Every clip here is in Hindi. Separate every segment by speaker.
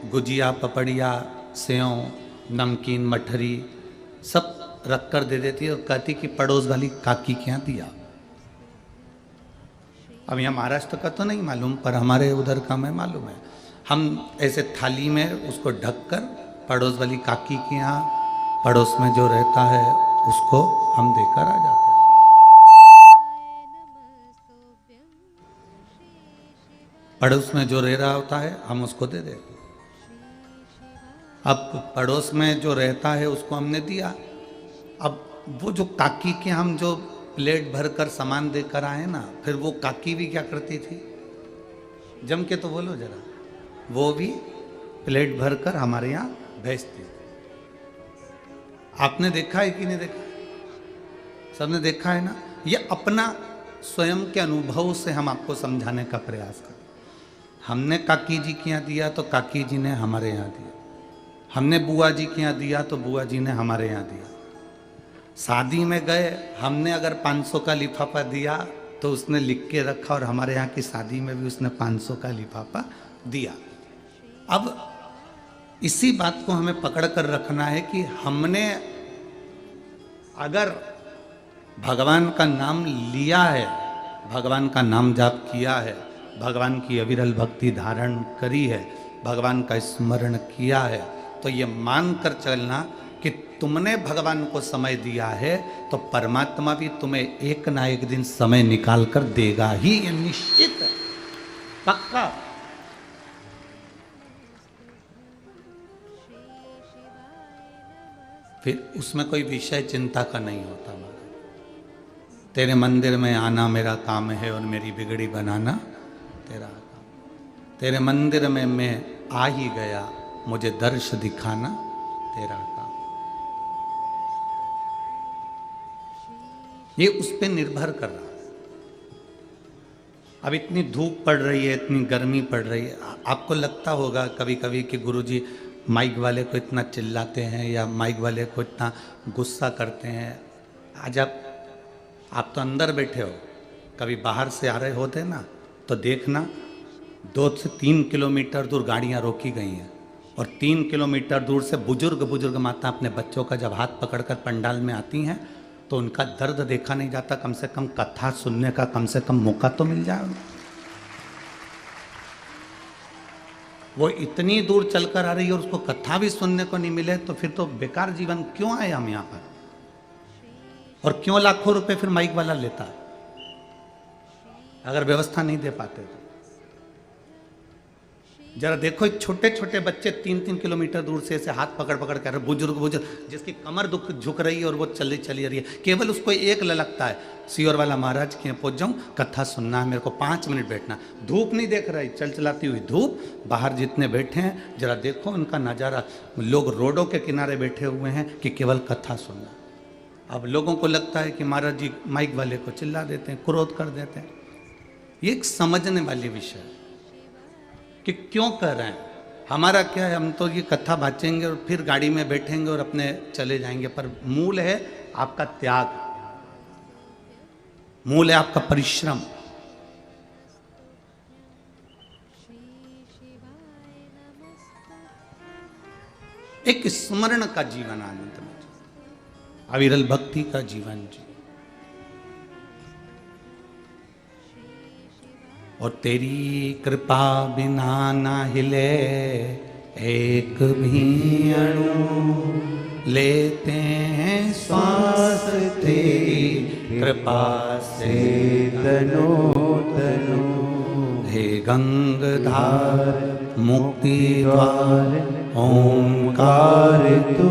Speaker 1: गुजिया, पपड़िया, सेव, नमकीन, मठरी सब रख कर दे देती है और कहती कि पड़ोस वाली काकी के यहाँ दिया। अब यहाँ महाराष्ट्र का तो नहीं मालूम, पर हमारे उधर का मैं मालूम है। हम ऐसे थाली में उसको ढककर पड़ोस वाली काकी के यहाँ, पड़ोस में जो रहता है उसको हम देकर आ जाते हैं। पड़ोस में जो रह रहा होता है हम उसको दे देते। अब पड़ोस में जो रहता है उसको हमने दिया। अब वो जो काकी के हम जो प्लेट भरकर सामान देकर आए ना, फिर वो काकी भी क्या करती थी, जम के तो बोलो जरा, वो भी प्लेट भरकर हमारे यहाँ भेजती थी। आपने देखा है कि नहीं देखा? सबने देखा है ना। ये अपना स्वयं के अनुभव से हम आपको समझाने का प्रयास करें। हमने काकी जी के यहाँ दिया तो काकी जी ने हमारे यहाँ दिया, हमने बुआ जी के यहाँ दिया तो बुआ जी ने हमारे यहाँ दिया। शादी में गए, हमने अगर 500 का लिफाफा दिया तो उसने लिख के रखा और हमारे यहाँ की शादी में भी उसने 500 का लिफाफा दिया। अब इसी बात को हमें पकड़ कर रखना है कि हमने अगर भगवान का नाम लिया है, भगवान का नाम जाप किया है, भगवान की अविरल भक्ति धारण करी है, भगवान का स्मरण किया है, तो ये मान कर चलना कि तुमने भगवान को समय दिया है तो परमात्मा भी तुम्हें एक ना एक दिन समय निकाल कर देगा ही, ये निश्चित है, पक्का। फिर उसमें कोई विषय चिंता का नहीं होता। तेरे मंदिर में आना मेरा काम है और मेरी बिगड़ी बनाना तेरा काम। तेरे मंदिर में मैं आ ही गया, मुझे दर्श दिखाना तेरा काम। ये उस पर निर्भर कर रहा है। अब इतनी धूप पड़ रही है, इतनी गर्मी पड़ रही है, आपको लगता होगा कभी कभी कि गुरुजी माइक वाले को इतना चिल्लाते हैं या माइक वाले को इतना गुस्सा करते हैं। आज आप तो अंदर बैठे हो, कभी बाहर से आ रहे होते ना तो देखना 2 से 3 किलोमीटर दूर गाड़ियां रोकी गई हैं और 3 किलोमीटर दूर से बुजुर्ग माता अपने बच्चों का जब हाथ पकड़कर पंडाल में आती हैं तो उनका दर्द देखा नहीं जाता। कम से कम कथा सुनने का कम से कम मौका तो मिल जाए। वो इतनी दूर चलकर आ रही है और उसको कथा भी सुनने को नहीं मिले तो फिर तो बेकार जीवन क्यों आए हम यहाँ पर, और क्यों लाखों रुपए फिर माइक वाला लेता है अगर व्यवस्था नहीं दे पाते तो। जरा देखो छोटे छोटे बच्चे 3-3 किलोमीटर दूर से ऐसे हाथ पकड़ पकड़ कर, बुजुर्ग जिसकी कमर दुख झुक रही है और वो चली रही है, केवल उसको एक ललकता है, सियोर वाला महाराज के यहाँ पहुंच जाऊं, कथा सुनना है, मेरे को 5 मिनट बैठना। धूप नहीं देख रही, चलाती हुई धूप, बाहर जितने बैठे हैं जरा देखो उनका नज़ारा, लोग रोडों के किनारे बैठे हुए हैं कि केवल कथा सुनना। अब लोगों को लगता है कि महाराज जी माइक वाले को चिल्ला देते हैं, क्रोध कर देते हैं। ये एक समझने वाली विषय है कि क्यों कर रहे हैं। हमारा क्या है, हम तो ये कथा बाँचेंगे और फिर गाड़ी में बैठेंगे और अपने चले जाएंगे, पर मूल है आपका त्याग, मूल है आपका परिश्रम। एक स्मरण का जीवन आनंद में, अविरल भक्ति का जीवन जी। और तेरी कृपा बिना ना हिले एक भी अणु, लेते हैं श्वास तेरी कृपा से तनो तनो। हे गंगाधार मुक्ति द्वार ओंकार तू,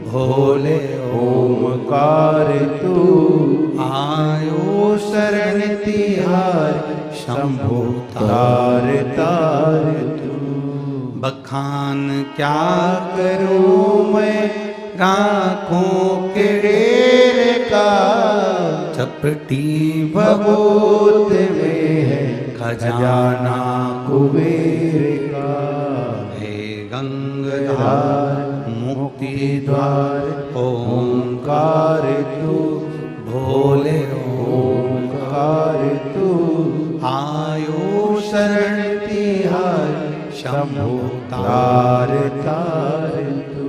Speaker 1: भोले ओंकार तू। आयो शरण तिहार शंभो तार तार तू। बखान क्या करूं मैं राखों के ढेर का, चपटी भभूत में है खजाना कुबेर का। हे गंगाधार मुक्ति द्वार ओंकार तू, भोले ओंकार तू। आयो शरण तिहार शंभो तार
Speaker 2: तार तू।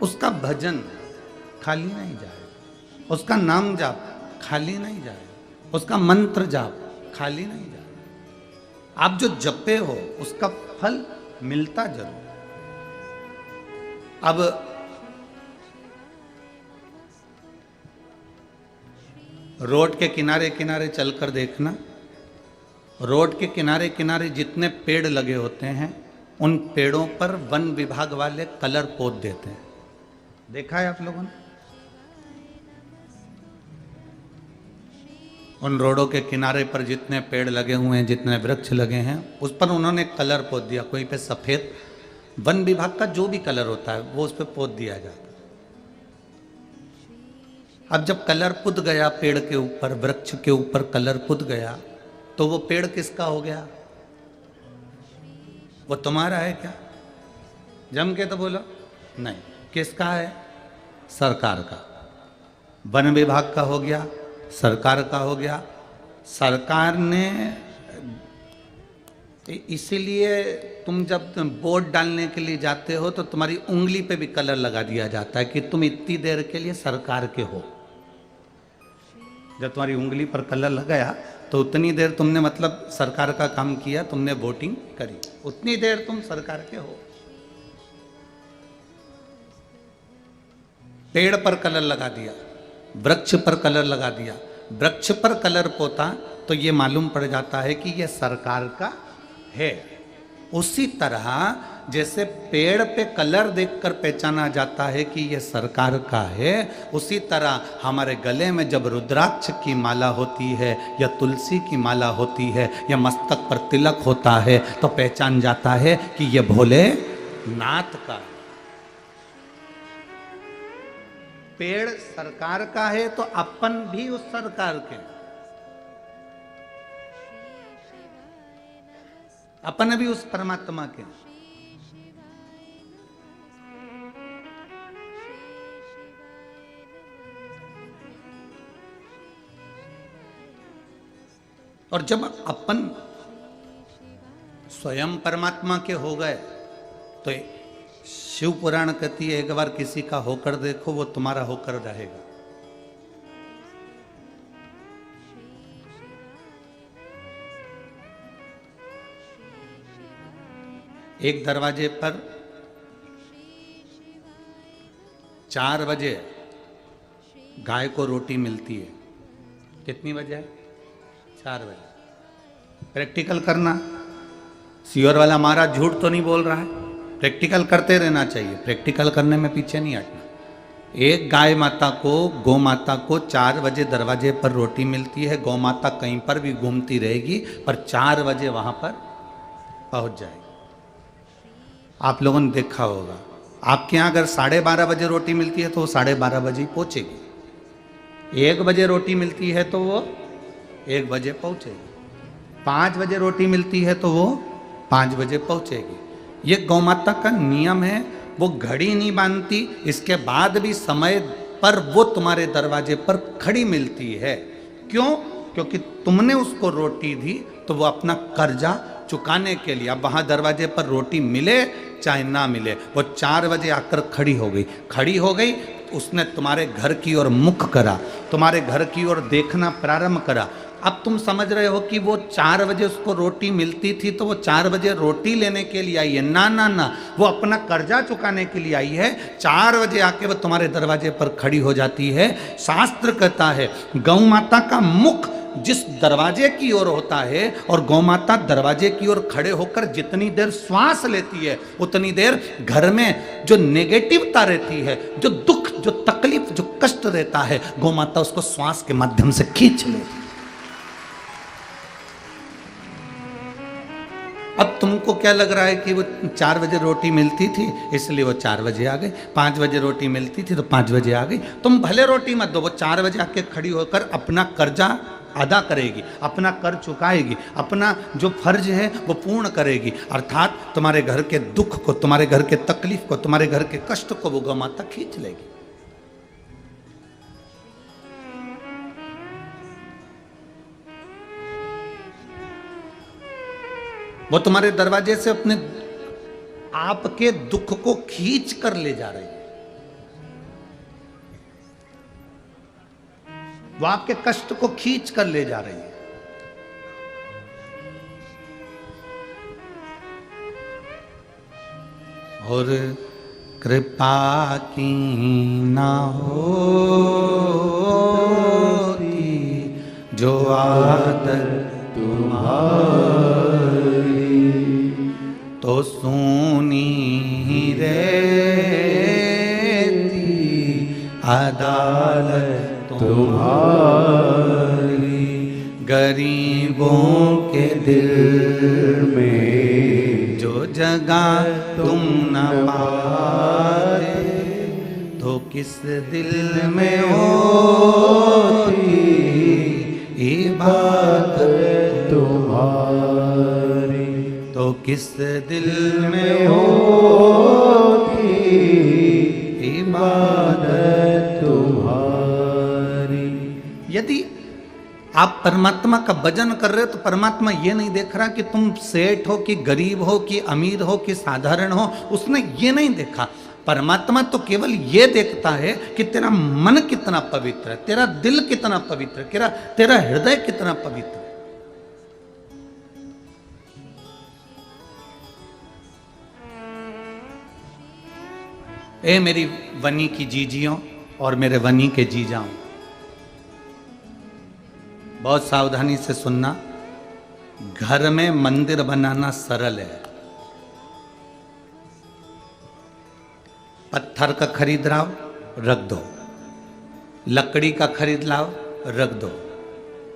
Speaker 1: उसका भजन खाली नहीं जाए, उसका नाम जाप खाली नहीं जाए, उसका मंत्र जाप खाली नहीं जाए। आप जो जपे हो उसका फल मिलता जरूर। अब रोड के किनारे किनारे चलकर देखना, रोड के किनारे किनारे जितने पेड़ लगे होते हैं उन पेड़ों पर वन विभाग वाले कलर पोत देते हैं। देखा है आप लोगों ने? उन रोडों के किनारे पर जितने पेड़ लगे हुए हैं, जितने वृक्ष लगे हैं, उस पर उन्होंने कलर पोत दिया। कोई पे सफेद, वन विभाग का जो भी कलर होता है वो उस पर पोत दिया जाता है। अब जब कलर पुत गया पेड़ के ऊपर, वृक्ष के ऊपर कलर पुत गया, तो वो पेड़ किसका हो गया? वो तुम्हारा है क्या? जम के तो बोलो नहीं। किसका है? सरकार का। वन विभाग का हो गया, सरकार का हो गया। सरकार ने, इसीलिए तुम जब वोट डालने के लिए जाते हो तो तुम्हारी उंगली पे भी कलर लगा दिया जाता है कि तुम इतनी देर के लिए सरकार के हो। जब तुम्हारी उंगली पर कलर लगाया तो उतनी देर तुमने मतलब सरकार का काम किया, तुमने वोटिंग करी, उतनी देर तुम सरकार के हो। पेड़ पर कलर लगा दिया, वृक्ष पर कलर लगा दिया, वृक्ष पर कलर पोता तो ये मालूम पड़ जाता है कि ये सरकार का है। उसी तरह जैसे पेड़ पे कलर देखकर पहचाना जाता है कि ये सरकार का है, उसी तरह हमारे गले में जब रुद्राक्ष की माला होती है या तुलसी की माला होती है या मस्तक पर तिलक होता है तो पहचान जाता है कि ये भोले नाथ का है। पेड़ सरकार का है तो अपन भी उस सरकार के, अपन भी उस परमात्मा के। और जब अपन स्वयं परमात्मा के हो गए तो शिव पुराण कहती है एक बार किसी का होकर देखो वो तुम्हारा होकर रहेगा। एक दरवाजे पर 4 बजे गाय को रोटी मिलती है। कितनी बजे है? 4 बजे। प्रैक्टिकल करना। सियोर वाला महाराज झूठ तो नहीं बोल रहा है, प्रैक्टिकल करते रहना चाहिए, प्रैक्टिकल करने में पीछे नहीं हटना। एक गाय माता को, गौ माता को 4 बजे दरवाजे पर रोटी मिलती है। गौ माता कहीं पर भी घूमती रहेगी पर 4 बजे वहां पर पहुंच जाएगी। आप लोगों ने देखा होगा, आपके यहाँ अगर 12:30 बजे रोटी मिलती है तो वो 12:30 बजे ही पहुंचेगी। 1 बजे रोटी मिलती है तो वो 1 बजे पहुंचेगी। 5 बजे रोटी मिलती है तो वो 5 बजे पहुंचेगी। ये गौ माता का नियम है, वो घड़ी नहीं बांधती, इसके बाद भी समय पर वो तुम्हारे दरवाजे पर खड़ी मिलती है। क्यों? क्योंकि तुमने उसको रोटी दी तो वो अपना कर्जा चुकाने के लिए, अब वहां दरवाजे पर रोटी मिले चाहे ना मिले, वो 4 बजे आकर खड़ी हो गई। खड़ी हो गई, उसने तुम्हारे घर की ओर मुख करा, तुम्हारे घर की ओर देखना प्रारंभ करा। अब तुम समझ रहे हो कि वो 4 बजे उसको रोटी मिलती थी तो वो 4 बजे रोटी लेने के लिए आई है। ना ना ना, वो अपना कर्जा चुकाने के लिए आई है। 4 बजे आके वो तुम्हारे दरवाजे पर खड़ी हो जाती है। शास्त्र कहता है गौ माता का मुख जिस दरवाजे की ओर होता है और गौ माता दरवाजे की ओर खड़े होकर जितनी देर श्वास लेती है उतनी देर घर में जो नेगेटिवता रहती है, जो दुख, जो तकलीफ, जो कष्ट रहता है, गौ माता उसको श्वास के माध्यम से खींच लेती है। अब तुमको क्या लग रहा है कि वो 4 बजे रोटी मिलती थी इसलिए वो 4 बजे आ गई, 5 बजे रोटी मिलती थी तो 5 बजे आ गई। तुम भले रोटी मत दो, वो 4 बजे आके खड़ी होकर अपना कर्जा अदा करेगी, अपना कर चुकाएगी, अपना जो फर्ज है वो पूर्ण करेगी। अर्थात तुम्हारे घर के दुख को, तुम्हारे घर के तकलीफ को, तुम्हारे घर के कष्ट को वो गौ माता खींच लेगी। वो तुम्हारे दरवाजे से अपने आपके दुख को खींच कर ले जा रही है। वो आपके कष्ट को खींच कर ले जा रही है। और कृपा की ना होती जो आदत तुम्हारी, तो सुनी ही रहती अदालत तुम्हारी। गरीबों के दिल में जो जगह तुम न पाए, तो किस दिल में होती इबादत तुम्हारी, तो किस दिल में होती इबादत तुम्हारी। यदि आप परमात्मा का भजन कर रहे हो तो परमात्मा ये नहीं देख रहा कि तुम सेठ हो कि गरीब हो कि अमीर हो कि साधारण हो, उसने ये नहीं देखा। परमात्मा तो केवल ये देखता है कि तेरा मन कितना पवित्र है, तेरा दिल कितना पवित्र है, तेरा हृदय कितना पवित्र है। ए मेरी वनी की जीजियों और मेरे वनी के जीजाओं, बहुत सावधानी से सुनना। घर में मंदिर बनाना सरल है। पत्थर का खरीद लाओ, रख दो। लकड़ी का खरीद लाओ, रख दो।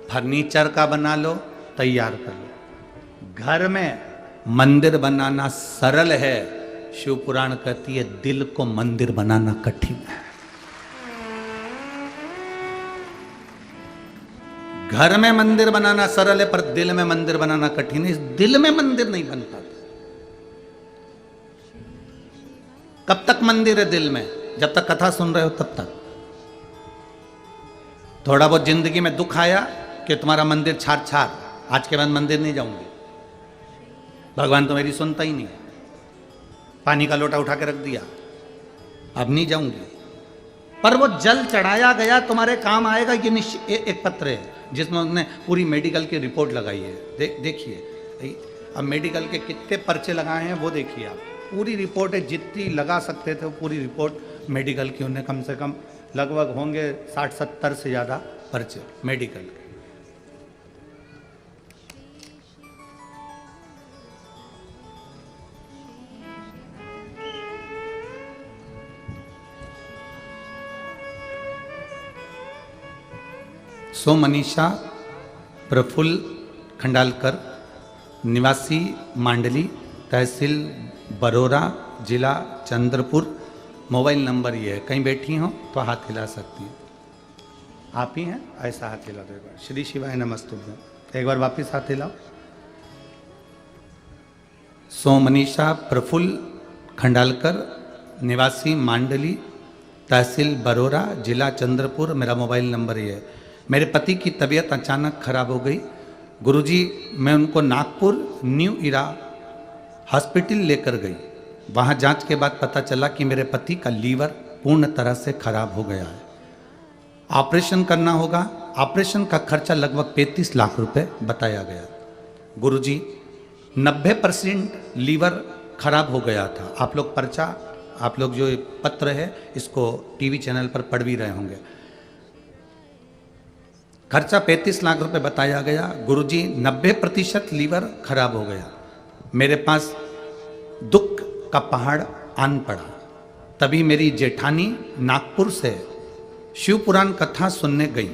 Speaker 1: फर्नीचर का बना लो, तैयार कर लो। घर में मंदिर बनाना सरल है। शिव पुराण कहती है दिल को मंदिर बनाना कठिन है। घर में मंदिर बनाना सरल है, पर दिल में मंदिर बनाना कठिन है। इस दिल में मंदिर नहीं बन पाता। कब तक मंदिर है दिल में? जब तक कथा सुन रहे हो तब तक। थोड़ा बहुत जिंदगी में दुख आया कि तुम्हारा मंदिर छार, आज के बाद मंदिर नहीं जाऊंगी, भगवान तो मेरी सुनता ही नहीं, पानी का लोटा उठा के रख दिया, अब नहीं जाऊंगी। पर वो जल चढ़ाया गया तुम्हारे काम आएगा। ये एक पत्र है जिसमें उसने पूरी मेडिकल की रिपोर्ट लगाई है। देखिए अब मेडिकल के कितने पर्चे लगाए हैं वो देखिए आप। पूरी रिपोर्ट है, जितनी लगा सकते थे वो पूरी रिपोर्ट मेडिकल की उन्हें कम से कम लगभग होंगे 60-70 से ज़्यादा पर्चे मेडिकल के। सो मनीषा प्रफुल्ल खंडालकर, निवासी मांडली, तहसील बरोरा, जिला चंद्रपुर। मोबाइल नंबर ये है। कहीं बैठी हो तो हाथ हिला सकती हैं। आप ही हैं? ऐसा हाथ हिला दो एक बार। श्री शिवाय नमस्तुभ्यं। एक बार वापिस हाथ हिलाओ। सो मनीषा प्रफुल्ल खंडालकर, निवासी मांडली, तहसील बरोरा, जिला चंद्रपुर। मेरा मोबाइल नंबर ये है। मेरे पति की तबीयत अचानक खराब हो गई। गुरुजी, मैं उनको नागपुर न्यू इरा हॉस्पिटल लेकर गई। वहाँ जांच के बाद पता चला कि मेरे पति का लीवर पूर्ण तरह से खराब हो गया है। ऑपरेशन करना होगा। ऑपरेशन का खर्चा लगभग 35 लाख रुपए बताया गया। गुरुजी, 90% लीवर खराब हो गया था। आप लोग पर्चा, आप लोग जो पत्र है इसको टीवी चैनल पर पढ़ भी रहे होंगे। खर्चा 35 लाख रुपए बताया गया। गुरुजी, 90% लीवर खराब हो गया। मेरे पास दुख का पहाड़ आन पड़ा। तभी मेरी जेठानी नागपुर से शिव पुराण कथा सुनने गई।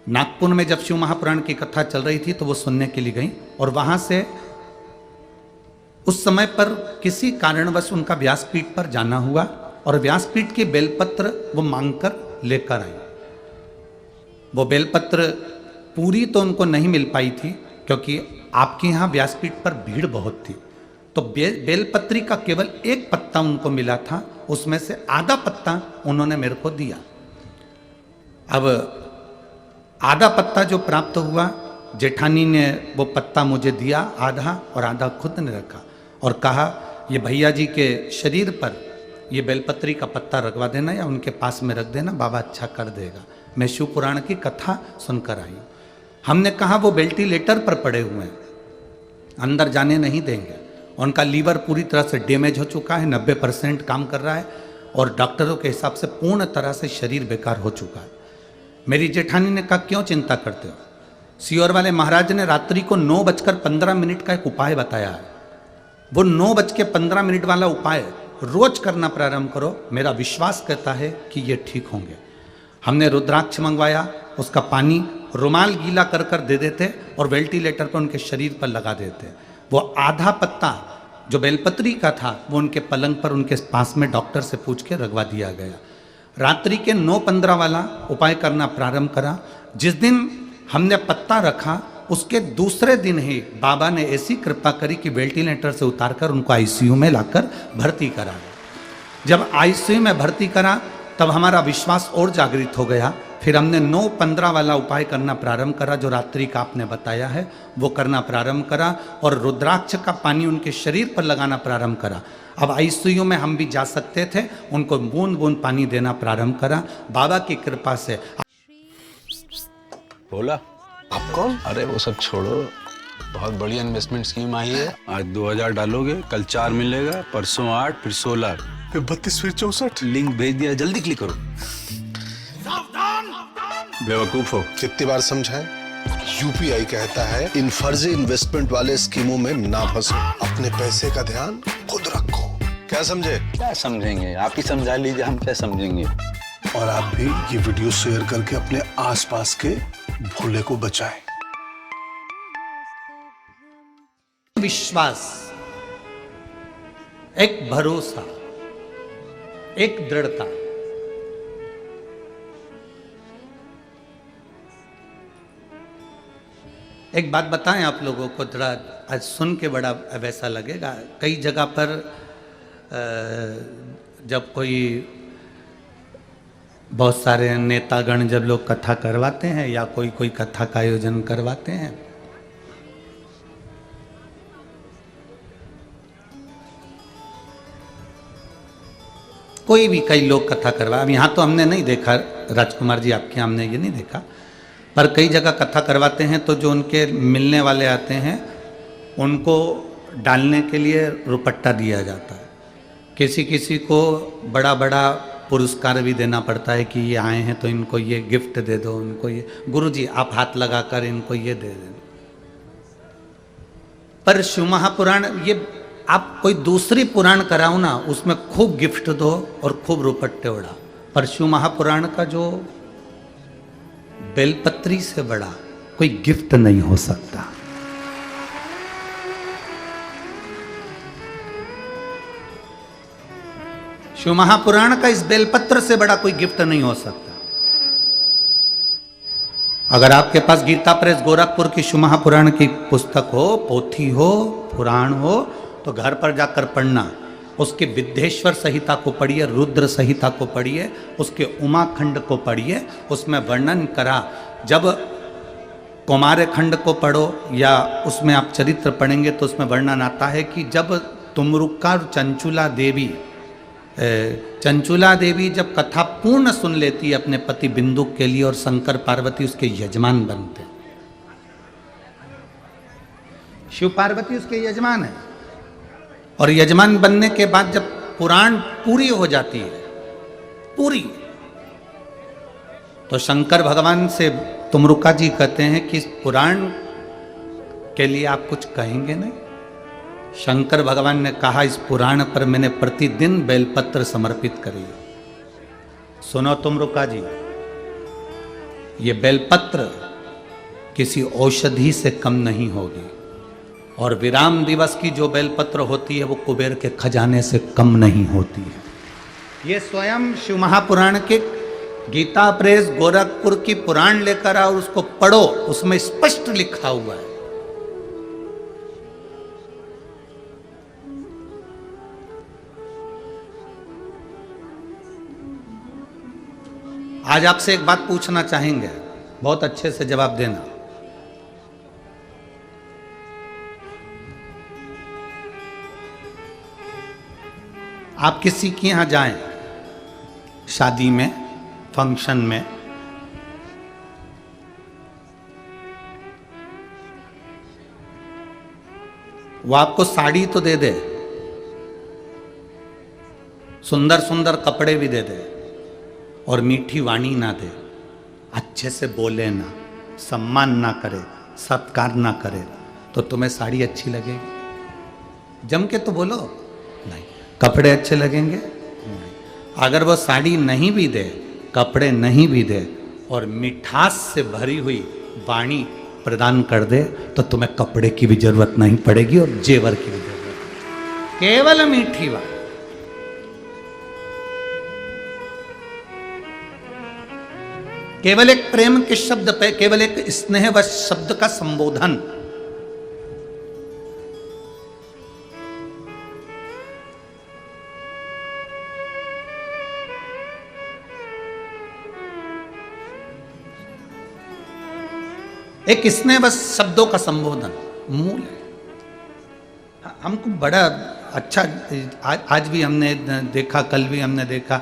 Speaker 1: नागपुर में जब शिव महापुराण की कथा चल रही थी तो वो सुनने के लिए गई। और वहां से उस समय पर किसी कारणवश उनका व्यासपीठ पर जाना हुआ और व्यासपीठ के बेलपत्र वो मांगकर लेकर आई। वो बेलपत्र पूरी तो उनको नहीं मिल पाई थी क्योंकि आपके यहाँ व्यासपीठ पर भीड़ बहुत थी। तो बेलपत्री का केवल एक पत्ता उनको मिला था। उसमें से आधा पत्ता उन्होंने मेरे को दिया। अब आधा पत्ता जो प्राप्त हुआ जेठानी ने वो पत्ता मुझे दिया आधा और आधा खुद ने रखा और कहा ये भैया जी के शरीर पर ये बेलपत्री का पत्ता रखवा देना या उनके पास में रख देना, बाबा अच्छा कर देगा। मैं शिव पुराण की कथा सुनकर आई। हमने कहा वो वेंटिलेटर पर पड़े हुए हैं, अंदर जाने नहीं देंगे। उनका लीवर पूरी तरह से डैमेज हो चुका है, 90% काम कर रहा है और डॉक्टरों के हिसाब से पूर्ण तरह से शरीर बेकार हो चुका है। मेरी जेठानी ने कहा क्यों चिंता करते हो? सीहोर वाले महाराज ने रात्रि को 9:15 का एक उपाय बताया है। वो 9:15 वाला उपाय रोज करना प्रारंभ करो, मेरा विश्वास कहता है कि ये ठीक होंगे। हमने रुद्राक्ष मंगवाया, उसका पानी रुमाल गीला कर कर दे देते और वेंटिलेटर पर उनके शरीर पर लगा देते। वो आधा पत्ता जो बेलपत्री का था वो उनके पलंग पर उनके पास में डॉक्टर से पूछ के रखवा दिया गया। रात्रि के 9:15 वाला उपाय करना प्रारंभ करा। जिस दिन हमने पत्ता रखा उसके दूसरे दिन ही बाबा ने ऐसी कृपा करी कि वेंटिलेटर से उतारकर उनको आईसीयू में लाकर भर्ती करा। जब आईसीयू में भर्ती करा तब हमारा विश्वास और जागृत हो गया। फिर हमने 9:15 वाला उपाय करना प्रारंभ करा जो रात्रि का आपने बताया है, वो करना प्रारंभ करा और रुद्राक्ष का पानी उनके शरीर पर लगाना प्रारंभ करा। अब आईसीयू में हम भी जा सकते थे, उनको बूंद बूंद पानी देना प्रारंभ करा। बाबा की कृपा से।
Speaker 3: बोला आप कौन? अरे वो सब छोड़ो, बहुत बढ़िया इन्वेस्टमेंट स्कीम आई है। आज 2000 डालोगे, कल 4 मिलेगा, परसों 8, फिर 16,
Speaker 4: फिर 32, फिर 64।
Speaker 3: लिंक भेज दिया, जल्दी क्लिक करो। बेवकूफ हो।
Speaker 4: कितनी बार समझाएं? यूपीआई कहता है इन फर्जी इन्वेस्टमेंट वाले स्कीमों में ना फंसो, अपने पैसे का ध्यान खुद रखो। क्या समझे?
Speaker 3: क्या समझेंगे, आप ही समझा लीजिए, हम क्या समझेंगे।
Speaker 4: और आप भी ये वीडियो शेयर करके अपने आसपास के भोले को बचाएं।
Speaker 1: विश्वास, एक भरोसा, एक दृढ़ता। एक बात बताएं आप लोगों को, जरा आज सुन के बड़ा वैसा लगेगा। कई जगह पर जब कोई बहुत सारे नेतागण जब लोग कथा करवाते हैं या कोई कथा का आयोजन करवाते हैं, कोई भी कई लोग कथा करवा, अब यहाँ तो हमने नहीं देखा राजकुमार जी, आपके हमने ये नहीं देखा, पर कई जगह कथा करवाते हैं तो जो उनके मिलने वाले आते हैं उनको डालने के लिए रुपट्टा दिया जाता है। किसी किसी को बड़ा बड़ा पुरस्कार भी देना पड़ता है कि ये आए हैं तो इनको ये गिफ्ट दे दो, उनको ये, गुरुजी आप हाथ लगाकर इनको ये दे दें। पर शिव महापुराण, ये आप कोई दूसरी पुराण कराओ ना, उसमें खूब गिफ्ट दो और खूब रुपट्टे उड़ा, पर शिव महापुराण का जो बेलपत्री से बड़ा कोई गिफ्ट नहीं हो सकता। शिव महापुराण का इस बेलपत्र से बड़ा कोई गिफ्ट नहीं हो सकता। अगर आपके पास गीता प्रेस गोरखपुर की शिव महापुराण की पुस्तक हो, पोथी हो, पुराण हो, तो घर पर जाकर पढ़ना। उसके विद्येश्वर संहिता को पढ़िए, रुद्र संहिता को पढ़िए, उसके उमाखंड को पढ़िए, उसमें वर्णन करा। जब कौमार खंड को पढ़ो या उसमें आप चरित्र पढ़ेंगे तो उसमें वर्णन आता है कि जब तुमरुक्का चंचुला देवी जब कथा पूर्ण सुन लेती है अपने पति बिंदुक के लिए और शंकर पार्वती उसके यजमान बनते। शिव पार्वती उसके यजमान है और यजमान बनने के बाद जब पुराण पूरी हो जाती है, पूरी, तो शंकर भगवान से तुमरुका जी कहते हैं कि इस पुराण के लिए आप कुछ कहेंगे नहीं? शंकर भगवान ने कहा इस पुराण पर मैंने प्रतिदिन बेलपत्र समर्पित करी। सुनो तुमरुका जी, ये बेलपत्र किसी औषधि से कम नहीं होगी और विराम दिवस की जो बेलपत्र होती है वो कुबेर के खजाने से कम नहीं होती है। ये स्वयं शिव महापुराण के गीता प्रेस गोरखपुर की पुराण लेकर आओ और उसको पढ़ो, उसमें स्पष्ट लिखा हुआ है। आज आपसे एक बात पूछना चाहेंगे, बहुत अच्छे से जवाब देना। आप किसी के यहाँ जाएं, शादी में, फंक्शन में, वो आपको साड़ी तो दे दे, सुंदर सुंदर कपड़े भी दे दे, और मीठी वाणी ना दे, अच्छे से बोले ना, सम्मान ना करे, सत्कार ना करे, तो तुम्हें साड़ी अच्छी लगेगी? जम के तो बोलो। नहीं। कपड़े अच्छे लगेंगे? नहीं। अगर वो साड़ी नहीं भी दे, कपड़े नहीं भी दे, और मिठास से भरी हुई वाणी प्रदान कर दे, तो तुम्हें कपड़े की भी जरूरत नहीं पड़ेगी और जेवर की भी जरूरत नहीं। केवल मीठी वाणी। केवल एक प्रेम के शब्द पे, केवल एक स्नेह व शब्द का संबोधन, एक स्नेह व शब्दों का संबोधन मूल है। हमको बड़ा अच्छा, आज भी हमने देखा, कल भी हमने देखा,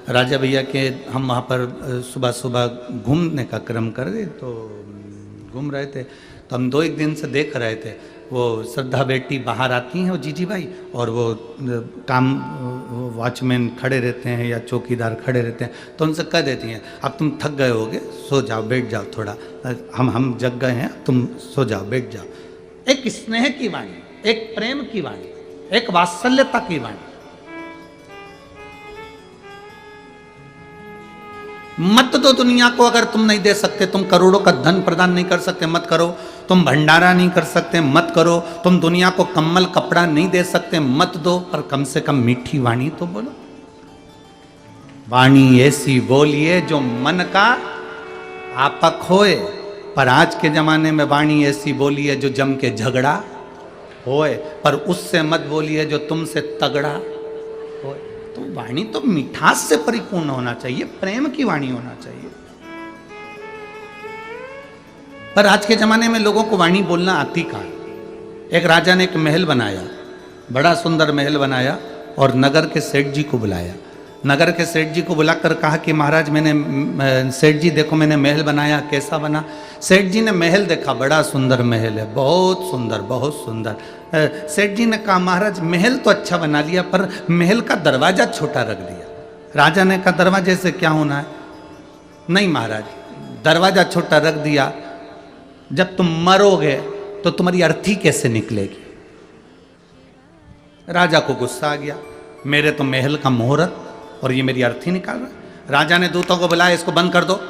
Speaker 1: राजा भैया के हम वहाँ पर सुबह सुबह घूमने का क्रम कर रहे, तो घूम रहे थे, तो हम 2-1 दिन से देख रहे थे, वो श्रद्धा बेटी बाहर आती हैं, वो जीजी भाई, और वो काम वॉचमैन खड़े रहते हैं या चौकीदार खड़े रहते हैं, तो उनसे कह देती हैं, अब तुम थक गए होगे, सो जाओ, बैठ जाओ थोड़ा, हम जग गए हैं, तुम सो जाओ, बैठ जाओ। एक स्नेह की वाणी, एक प्रेम की वाणी, एक वात्सल्यता की वाणी। मत दो दुनिया को, अगर तुम नहीं दे सकते, तुम करोड़ों का धन प्रदान नहीं कर सकते, मत करो। तुम भंडारा नहीं कर सकते, मत करो। तुम दुनिया को कम्बल कपड़ा नहीं दे सकते, मत दो, पर कम से कम मीठी वाणी तो बोलो। वाणी ऐसी बोलिए जो मन का आपक होए, पर आज के जमाने में वाणी ऐसी बोलिए जो जम के झगड़ा होए, पर उससे मत बोलिए जो तुमसे तगड़ा होए। तो वाणी तो मिठास से परिपूर्ण होना चाहिए, प्रेम की वाणी होना चाहिए। पर आज के जमाने में लोगों को वाणी बोलना आती कहाँ। एक राजा ने एक महल बनाया, बड़ा सुंदर महल बनाया, और नगर के सेठ जी को बुलाया। नगर के सेठ जी को बुलाकर कहा कि महाराज, मैंने, सेठ जी देखो मैंने महल बनाया, कैसा बना? सेठ जी ने महल देखा, बड़ा सुंदर महल है, बहुत सुंदर, बहुत सुंदर। सेठ जी ने कहा महाराज महल तो अच्छा बना लिया, पर महल का दरवाजा छोटा रख दिया। राजा ने कहा दरवाजे से क्या होना है? नहीं महाराज, दरवाजा छोटा रख दिया, जब तुम मरोगे तो तुम्हारी अर्थी कैसे निकलेगी? राजा को गुस्सा आ गया, मेरे तो महल का मुहूर्त और ये मेरी अर्थी निकाल रहा। राजा ने दूतों को बुलाया, इसको बंद कर दो।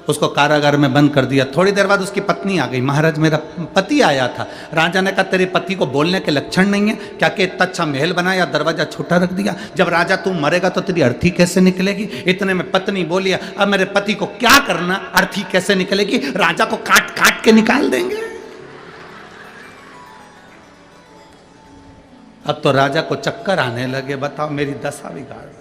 Speaker 1: उसको कारागार में बंद कर दिया। थोड़ी देर बाद उसकी पत्नी आ गई, महाराज मेरा पति आया था। राजा ने कहा तेरे पति को बोलने के लक्षण नहीं है क्या, कि इतना अच्छा महल बनाया, दरवाजा छोटा रख दिया? जब राजा तू मरेगा तो तेरी अर्थी कैसे निकलेगी? इतने में पत्नी बोली, अब मेरे पति को क्या करना, अर्थी कैसे निकलेगी? राजा को काट काट के निकाल देंगे। अब तो राजा को चक्कर आने लगे, बताओ मेरी दशा बिगाड़ रही।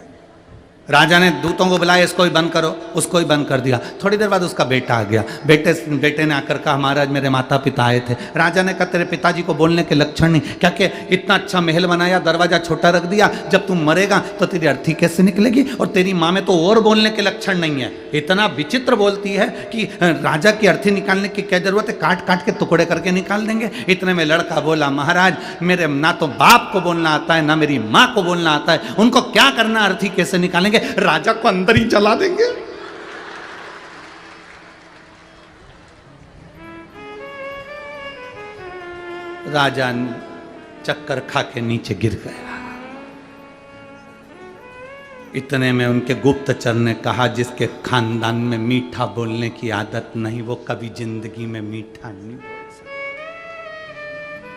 Speaker 1: राजा ने दूतों को बुलाया, इसको ही बंद करो, उसको ही बंद कर दिया। थोड़ी देर बाद उसका बेटा आ गया। बेटे ने आकर कहा महाराज मेरे माता पिता आए थे। राजा ने कहा तेरे पिताजी को बोलने के लक्षण नहीं क्या, कि इतना अच्छा महल बनाया, दरवाजा छोटा रख दिया, जब तुम मरेगा तो तेरी अर्थी कैसे निकलेगी? और तेरी माँ में तो और बोलने के लक्षण नहीं है, इतना विचित्र बोलती है कि राजा की अर्थी निकालने की क्या जरूरत है, काट काट के टुकड़े करके निकाल देंगे। इतने में लड़का बोला महाराज मेरे ना तो बाप को बोलना आता है, ना मेरी माँ को बोलना आता है, उनको क्या करना, अर्थी कैसे निकालेंगे? राजा को अंदर ही जला देंगे। राजा चक्कर खा के नीचे गिर गया। इतने में उनके गुप्तचर ने कहा जिसके खानदान में मीठा बोलने की आदत नहीं, वो कभी जिंदगी में मीठा नहीं बोल सकता।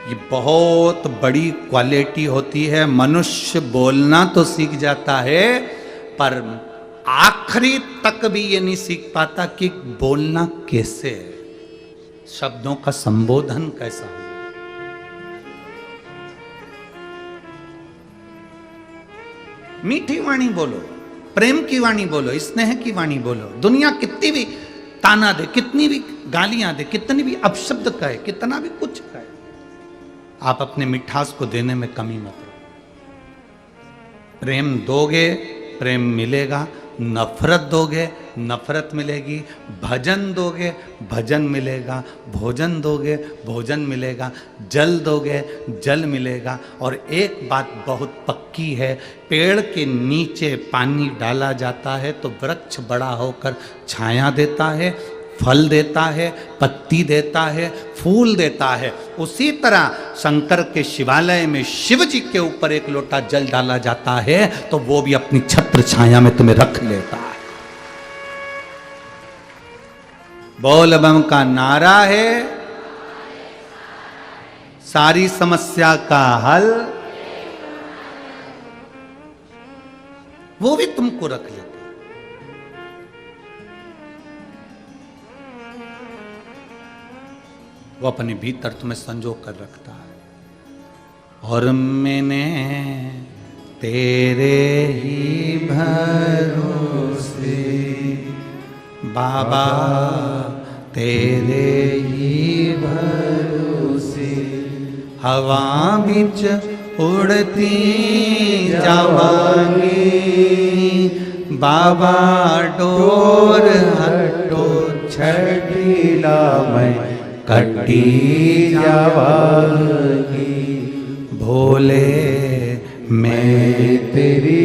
Speaker 1: ये बहुत बड़ी क्वालिटी होती है। मनुष्य बोलना तो सीख जाता है, पर आखिरी तक भी ये नहीं सीख पाता कि बोलना कैसे है, शब्दों का संबोधन कैसा है। मीठी वाणी बोलो, प्रेम की वाणी बोलो, स्नेह की वाणी बोलो। दुनिया कितनी भी ताना दे, कितनी भी गालियां दे, कितनी भी अपशब्द कहे, कितना भी कुछ कहे, आप अपने मिठास को देने में कमी मत करो। प्रेम दोगे प्रेम मिलेगा, नफरत दोगे नफरत मिलेगी, भजन दोगे भजन मिलेगा, भोजन दोगे भोजन मिलेगा, जल दोगे जल मिलेगा। और एक बात बहुत पक्की है, पेड़ के नीचे पानी डाला जाता है तो वृक्ष बड़ा होकर छाया देता है, फल देता है, पत्ती देता है, फूल देता है। उसी तरह शंकर के शिवालय में शिव जी के ऊपर एक लोटा जल डाला जाता है तो वो भी अपनी छत्र छाया में तुम्हें रख लेता है। बोल बम का नारा है, सारी समस्या का हल वो भी तुमको रख लेता। वो अपने भीतर तुम्हें संजो कर रखता है। और मैंने तेरे ही भरोसे बाबा, तेरे ही भरोसे हवा बिच उड़ती जावांगी बाबा, डोर हटो
Speaker 2: छठीला मैं कटी जावांगी।
Speaker 1: भोले मैं
Speaker 2: तेरी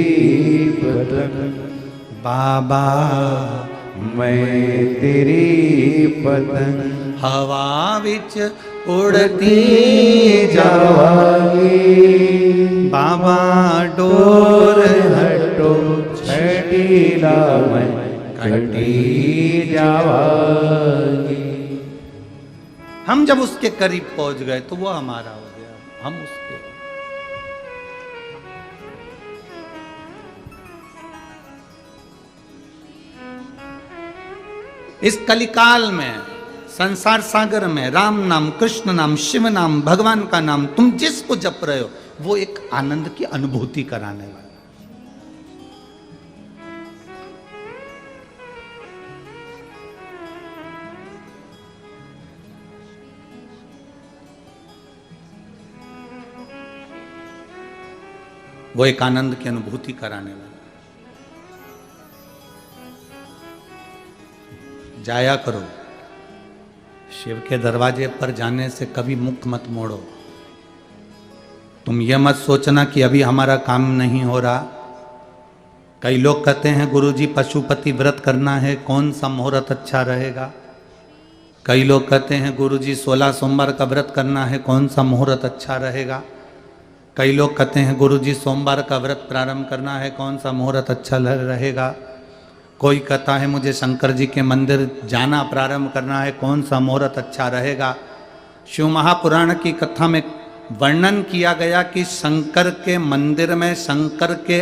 Speaker 2: पतंग
Speaker 1: बाबा,
Speaker 2: मैं तेरी पतंग
Speaker 1: हवा बिच उड़ती
Speaker 2: जावांगी
Speaker 1: बाबा, डोर
Speaker 2: हटो छठीला मैं कटी जावांगी।
Speaker 1: हम जब उसके करीब पहुंच गए तो वो हमारा हो गया, हम उसके। इस कलिकाल में, संसार सागर में राम नाम, कृष्ण नाम, शिव नाम, भगवान का नाम तुम जिसको जप रहे हो वो एक आनंद की अनुभूति कराने वाला। वो एक आनंद की अनुभूति कराने वाला। जाया करो, शिव के दरवाजे पर जाने से कभी मुख मत मोड़ो। तुम ये मत सोचना कि अभी हमारा काम नहीं हो रहा। कई लोग कहते हैं गुरुजी पशुपति व्रत करना है, कौन सा मुहूर्त अच्छा रहेगा। कई लोग कहते हैं गुरुजी 16 सोमवार का व्रत करना है, कौन सा मुहूर्त अच्छा रहेगा। कई लोग कहते हैं गुरुजी सोमवार का व्रत प्रारंभ करना है, कौन सा मुहूर्त अच्छा रहेगा। कोई कहता है मुझे शंकर जी के मंदिर जाना प्रारंभ करना है, कौन सा मुहूर्त अच्छा रहेगा। शिव महापुराण की कथा में वर्णन किया गया कि शंकर के मंदिर में, शंकर के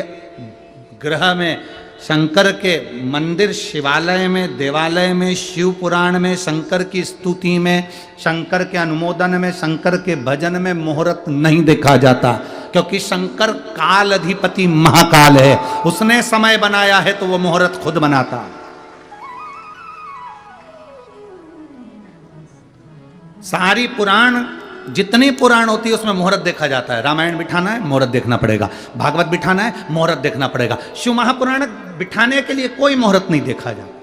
Speaker 1: गृह में, शंकर के मंदिर शिवालय में, देवालय में, शिव पुराण में, शंकर की स्तुति में, शंकर के अनुमोदन में, शंकर के भजन में मुहूर्त नहीं देखा जाता, क्योंकि शंकर काल अधिपति महाकाल है। उसने समय बनाया है तो वो मुहूर्त खुद बनाता। सारी पुराण, जितनी पुराण होती है उसमें मुहूर्त देखा जाता है। रामायण बिठाना है मुहूर्त देखना पड़ेगा, भागवत बिठाना है मुहूर्त देखना पड़ेगा। शिव महापुराण बिठाने के लिए कोई मुहूर्त नहीं देखा जाता।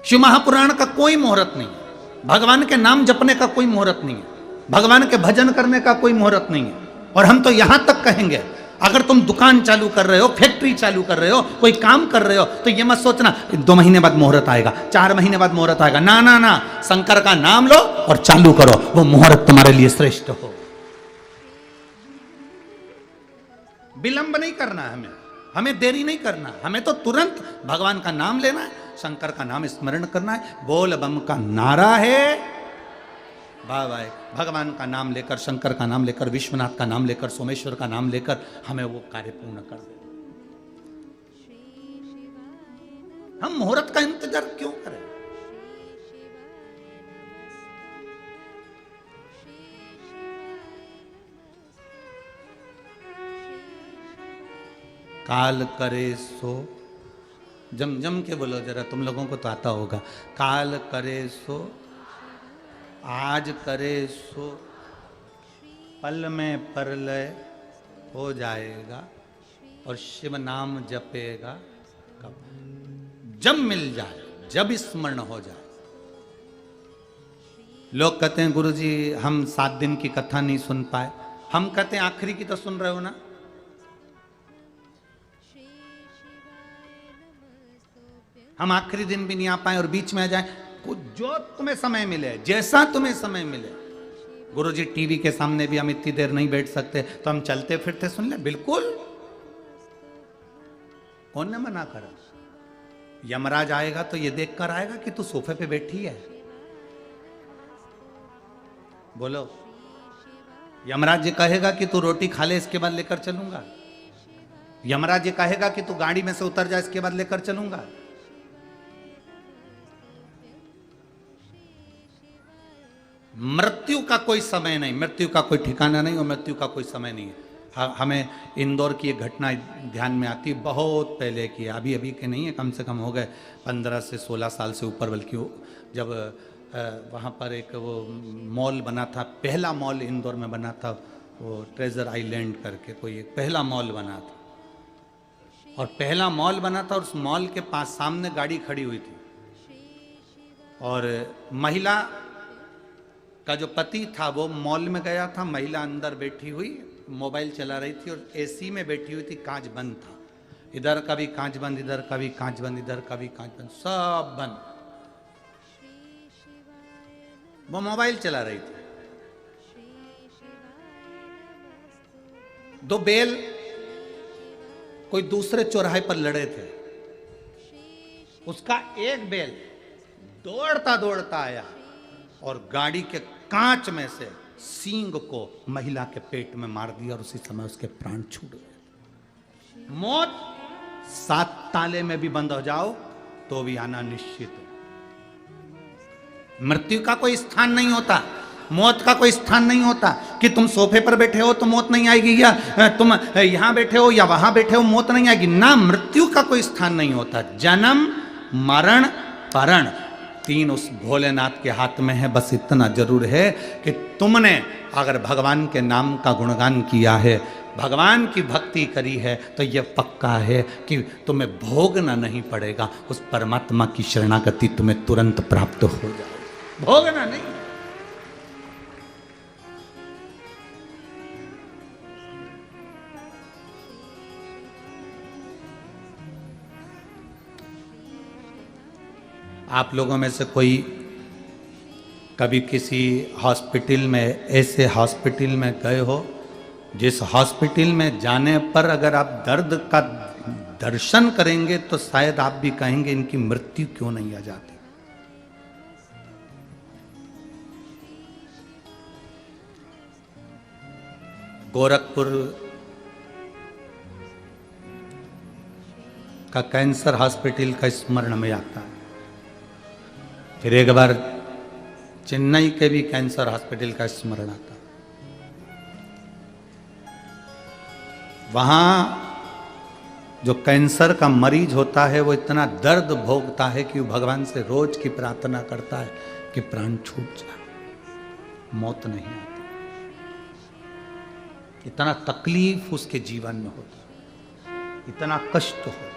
Speaker 1: शिव महापुराण का कोई मुहूर्त नहीं है, भगवान के नाम जपने का कोई मुहूर्त नहीं है, भगवान के भजन करने का कोई मुहूर्त नहीं है। और हम तो यहां तक कहेंगे, अगर तुम दुकान चालू कर रहे हो, फैक्ट्री चालू कर रहे हो, कोई काम कर रहे हो, तो ये मत सोचना 2 महीने बाद मुहूर्त आएगा, 4 महीने बाद मुहूर्त आएगा। ना ना ना, शंकर का नाम लो और चालू करो, वो मुहूर्त तुम्हारे लिए श्रेष्ठ हो। विलंब नहीं करना है हमें देरी नहीं करना, हमें तो तुरंत भगवान का नाम लेना है, शंकर का नाम स्मरण करना है। बोल बम का नारा है, वाह वाह, भगवान का नाम लेकर, शंकर का नाम लेकर, विश्वनाथ का नाम लेकर, सोमेश्वर का नाम लेकर हमें वो कार्य पूर्ण कर दे। हम मुहूर्त का इंतजार क्यों करें? काल करे सो, जम जम के बोलो जरा, तुम लोगों को तो आता होगा। काल करे सो, आज करे सो, पल में परलय हो जाएगा और शिव नाम जपेगा कब? जब मिल जाए, जब स्मरण हो जाए। लोग कहते हैं गुरुजी हम 7 दिन की कथा नहीं सुन पाए। हम कहते हैं आखिरी की तो सुन रहे हो ना। हम आखिरी दिन भी नहीं आ पाए और बीच में आ जाए, जो तुम्हें समय मिले, जैसा तुम्हें समय मिले। गुरुजी टीवी के सामने भी हम इतनी देर नहीं बैठ सकते तो हम चलते फिरते सुन ले, बिल्कुल। कौन ने मना करा? यमराज आएगा तो ये देखकर आएगा कि तू सोफे पे बैठी है। बोलो, यमराज जी कहेगा कि तू रोटी खा ले इसके बाद लेकर चलूंगा? यमराज जी कहेगा कि तू गाड़ी में से उतर जा इसके बाद लेकर चलूंगा? मृत्यु का कोई समय नहीं, मृत्यु का कोई ठिकाना नहीं और मृत्यु का कोई समय नहीं है। हमें इंदौर की एक घटना ध्यान में आती है, बहुत पहले की है, अभी अभी के नहीं है, कम से कम हो गए 15 से 16 साल से ऊपर। बल्कि जब वहाँ पर एक वो मॉल बना था, पहला मॉल इंदौर में बना था, वो ट्रेजर आइलैंड करके कोई एक पहला मॉल बना था। और पहला मॉल बना था और उस मॉल के पास सामने गाड़ी खड़ी हुई थी और महिला का जो पति था वो मॉल में गया था, महिला अंदर बैठी हुई मोबाइल चला रही थी और एसी में बैठी हुई थी, कांच बंद था, इधर का भी कांच बंद, इधर का भी कांच बंद, इधर का भी कांच बंद, सब बंद। वो मोबाइल चला रही थी। 2 बैल कोई दूसरे चौराहे पर लड़े थे। उसका एक बैल दौड़ता दौड़ता आया और गाड़ी के कांच में से सींग को महिला के पेट में मार दिया और उसी समय उसके प्राण छूट गए। मौत 7 ताले में भी बंद हो जाओ तो भी आना निश्चित है। मृत्यु का कोई स्थान नहीं होता, मौत का कोई स्थान नहीं होता कि तुम सोफे पर बैठे हो तो मौत नहीं आएगी, या तुम यहां बैठे हो या वहां बैठे हो मौत नहीं आएगी ना। मृत्यु का कोई स्थान नहीं होता। जन्म, मरण, परण 3 उस भोलेनाथ के हाथ में है। बस इतना जरूर है कि तुमने अगर भगवान के नाम का गुणगान किया है, भगवान की भक्ति करी है, तो यह पक्का है कि तुम्हें भोगना नहीं पड़ेगा। उस परमात्मा की शरणागति तुम्हें तुरंत प्राप्त हो जाए, भोगना नहीं। आप लोगों में से कोई कभी किसी हॉस्पिटल में, ऐसे हॉस्पिटल में गए हो जिस हॉस्पिटल में जाने पर अगर आप दर्द का दर्शन करेंगे तो शायद आप भी कहेंगे इनकी मृत्यु क्यों नहीं आ जाती। गोरखपुर का कैंसर हॉस्पिटल का स्मरण में आता है। फिर एक बार चेन्नई के भी कैंसर हॉस्पिटल का स्मरण आता है। वहां जो कैंसर का मरीज होता है वो इतना दर्द भोगता है कि वो भगवान से रोज की प्रार्थना करता है कि प्राण छूट जाए, मौत नहीं आती। इतना तकलीफ उसके जीवन में होता है, इतना कष्ट होता है।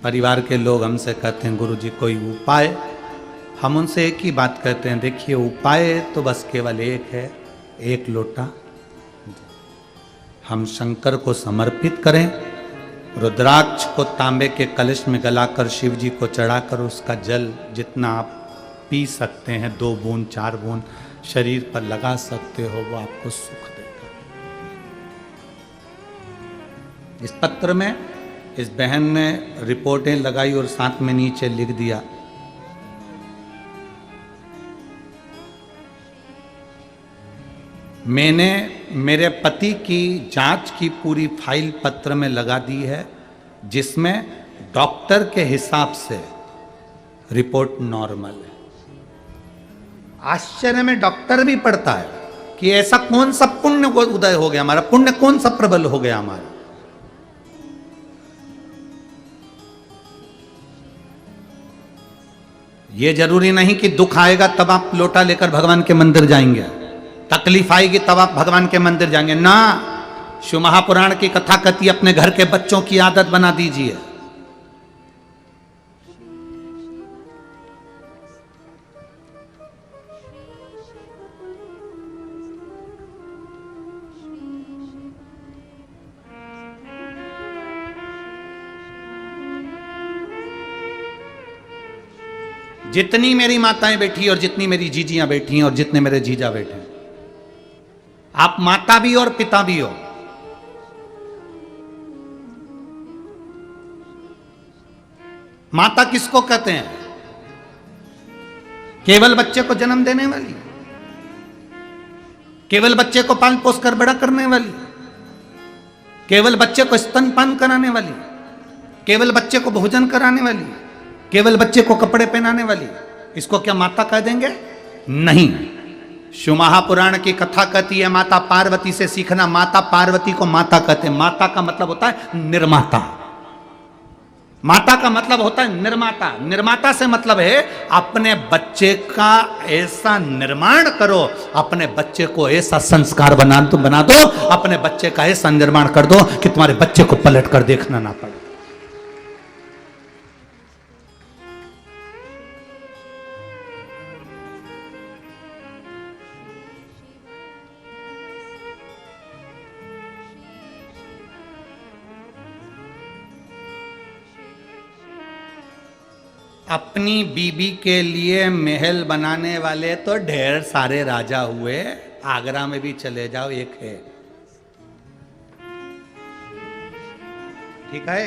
Speaker 1: परिवार के लोग हमसे कहते हैं गुरुजी कोई उपाय। हम उनसे एक ही बात कहते हैं, देखिए उपाय तो बस केवल एक है, 1 लोटा हम शंकर को समर्पित करें, रुद्राक्ष को तांबे के कलश में गलाकर शिव जी को चढ़ाकर उसका जल जितना आप पी सकते हैं, 2 बूंद 4 बूंद शरीर पर लगा सकते हो, वो आपको सुख देगा। इस पत्र में इस बहन ने रिपोर्टें लगाई और साथ में नीचे लिख दिया, मैंने मेरे पति की जांच की पूरी फाइल पत्र में लगा दी है, जिसमें डॉक्टर के हिसाब से रिपोर्ट नॉर्मल है। आश्चर्य में डॉक्टर भी पढ़ता है कि ऐसा कौन सा पुण्य उदय हो गया हमारा, पुण्य कौन सा प्रबल हो गया हमारा। ये जरूरी नहीं कि दुख आएगा तब आप लोटा लेकर भगवान के मंदिर जाएंगे, तकलीफ आएगी तब आप भगवान के मंदिर जाएंगे ना। शिव महापुराण की कथा कथी अपने घर के बच्चों की आदत बना दीजिए। जितनी मेरी माताएं बैठी और जितनी मेरी जीजियां बैठी और जितने मेरे जीजा बैठे, आप माता भी और पिता भी हो। माता किसको कहते हैं? केवल बच्चे को जन्म देने वाली, केवल बच्चे को पाल पोस कर बड़ा करने वाली, केवल बच्चे को स्तनपान कराने वाली, केवल बच्चे को भोजन कराने वाली, केवल बच्चे को कपड़े पहनाने वाली, इसको क्या माता कह देंगे? नहीं। शिव महापुराण की कथा कहती है माता पार्वती से सीखना। माता पार्वती को माता कहते हैं। माता का मतलब होता है निर्माता। माता का मतलब होता है निर्माता। निर्माता से मतलब है अपने बच्चे का ऐसा निर्माण करो, अपने बच्चे को ऐसा संस्कार बना दो, अपने बच्चे का ऐसा निर्माण कर दो कि तुम्हारे बच्चे को पलट कर देखना ना पड़े। अपनी बीबी के लिए महल बनाने वाले तो ढेर सारे राजा हुए। आगरा में भी चले जाओ, एक है, ठीक है।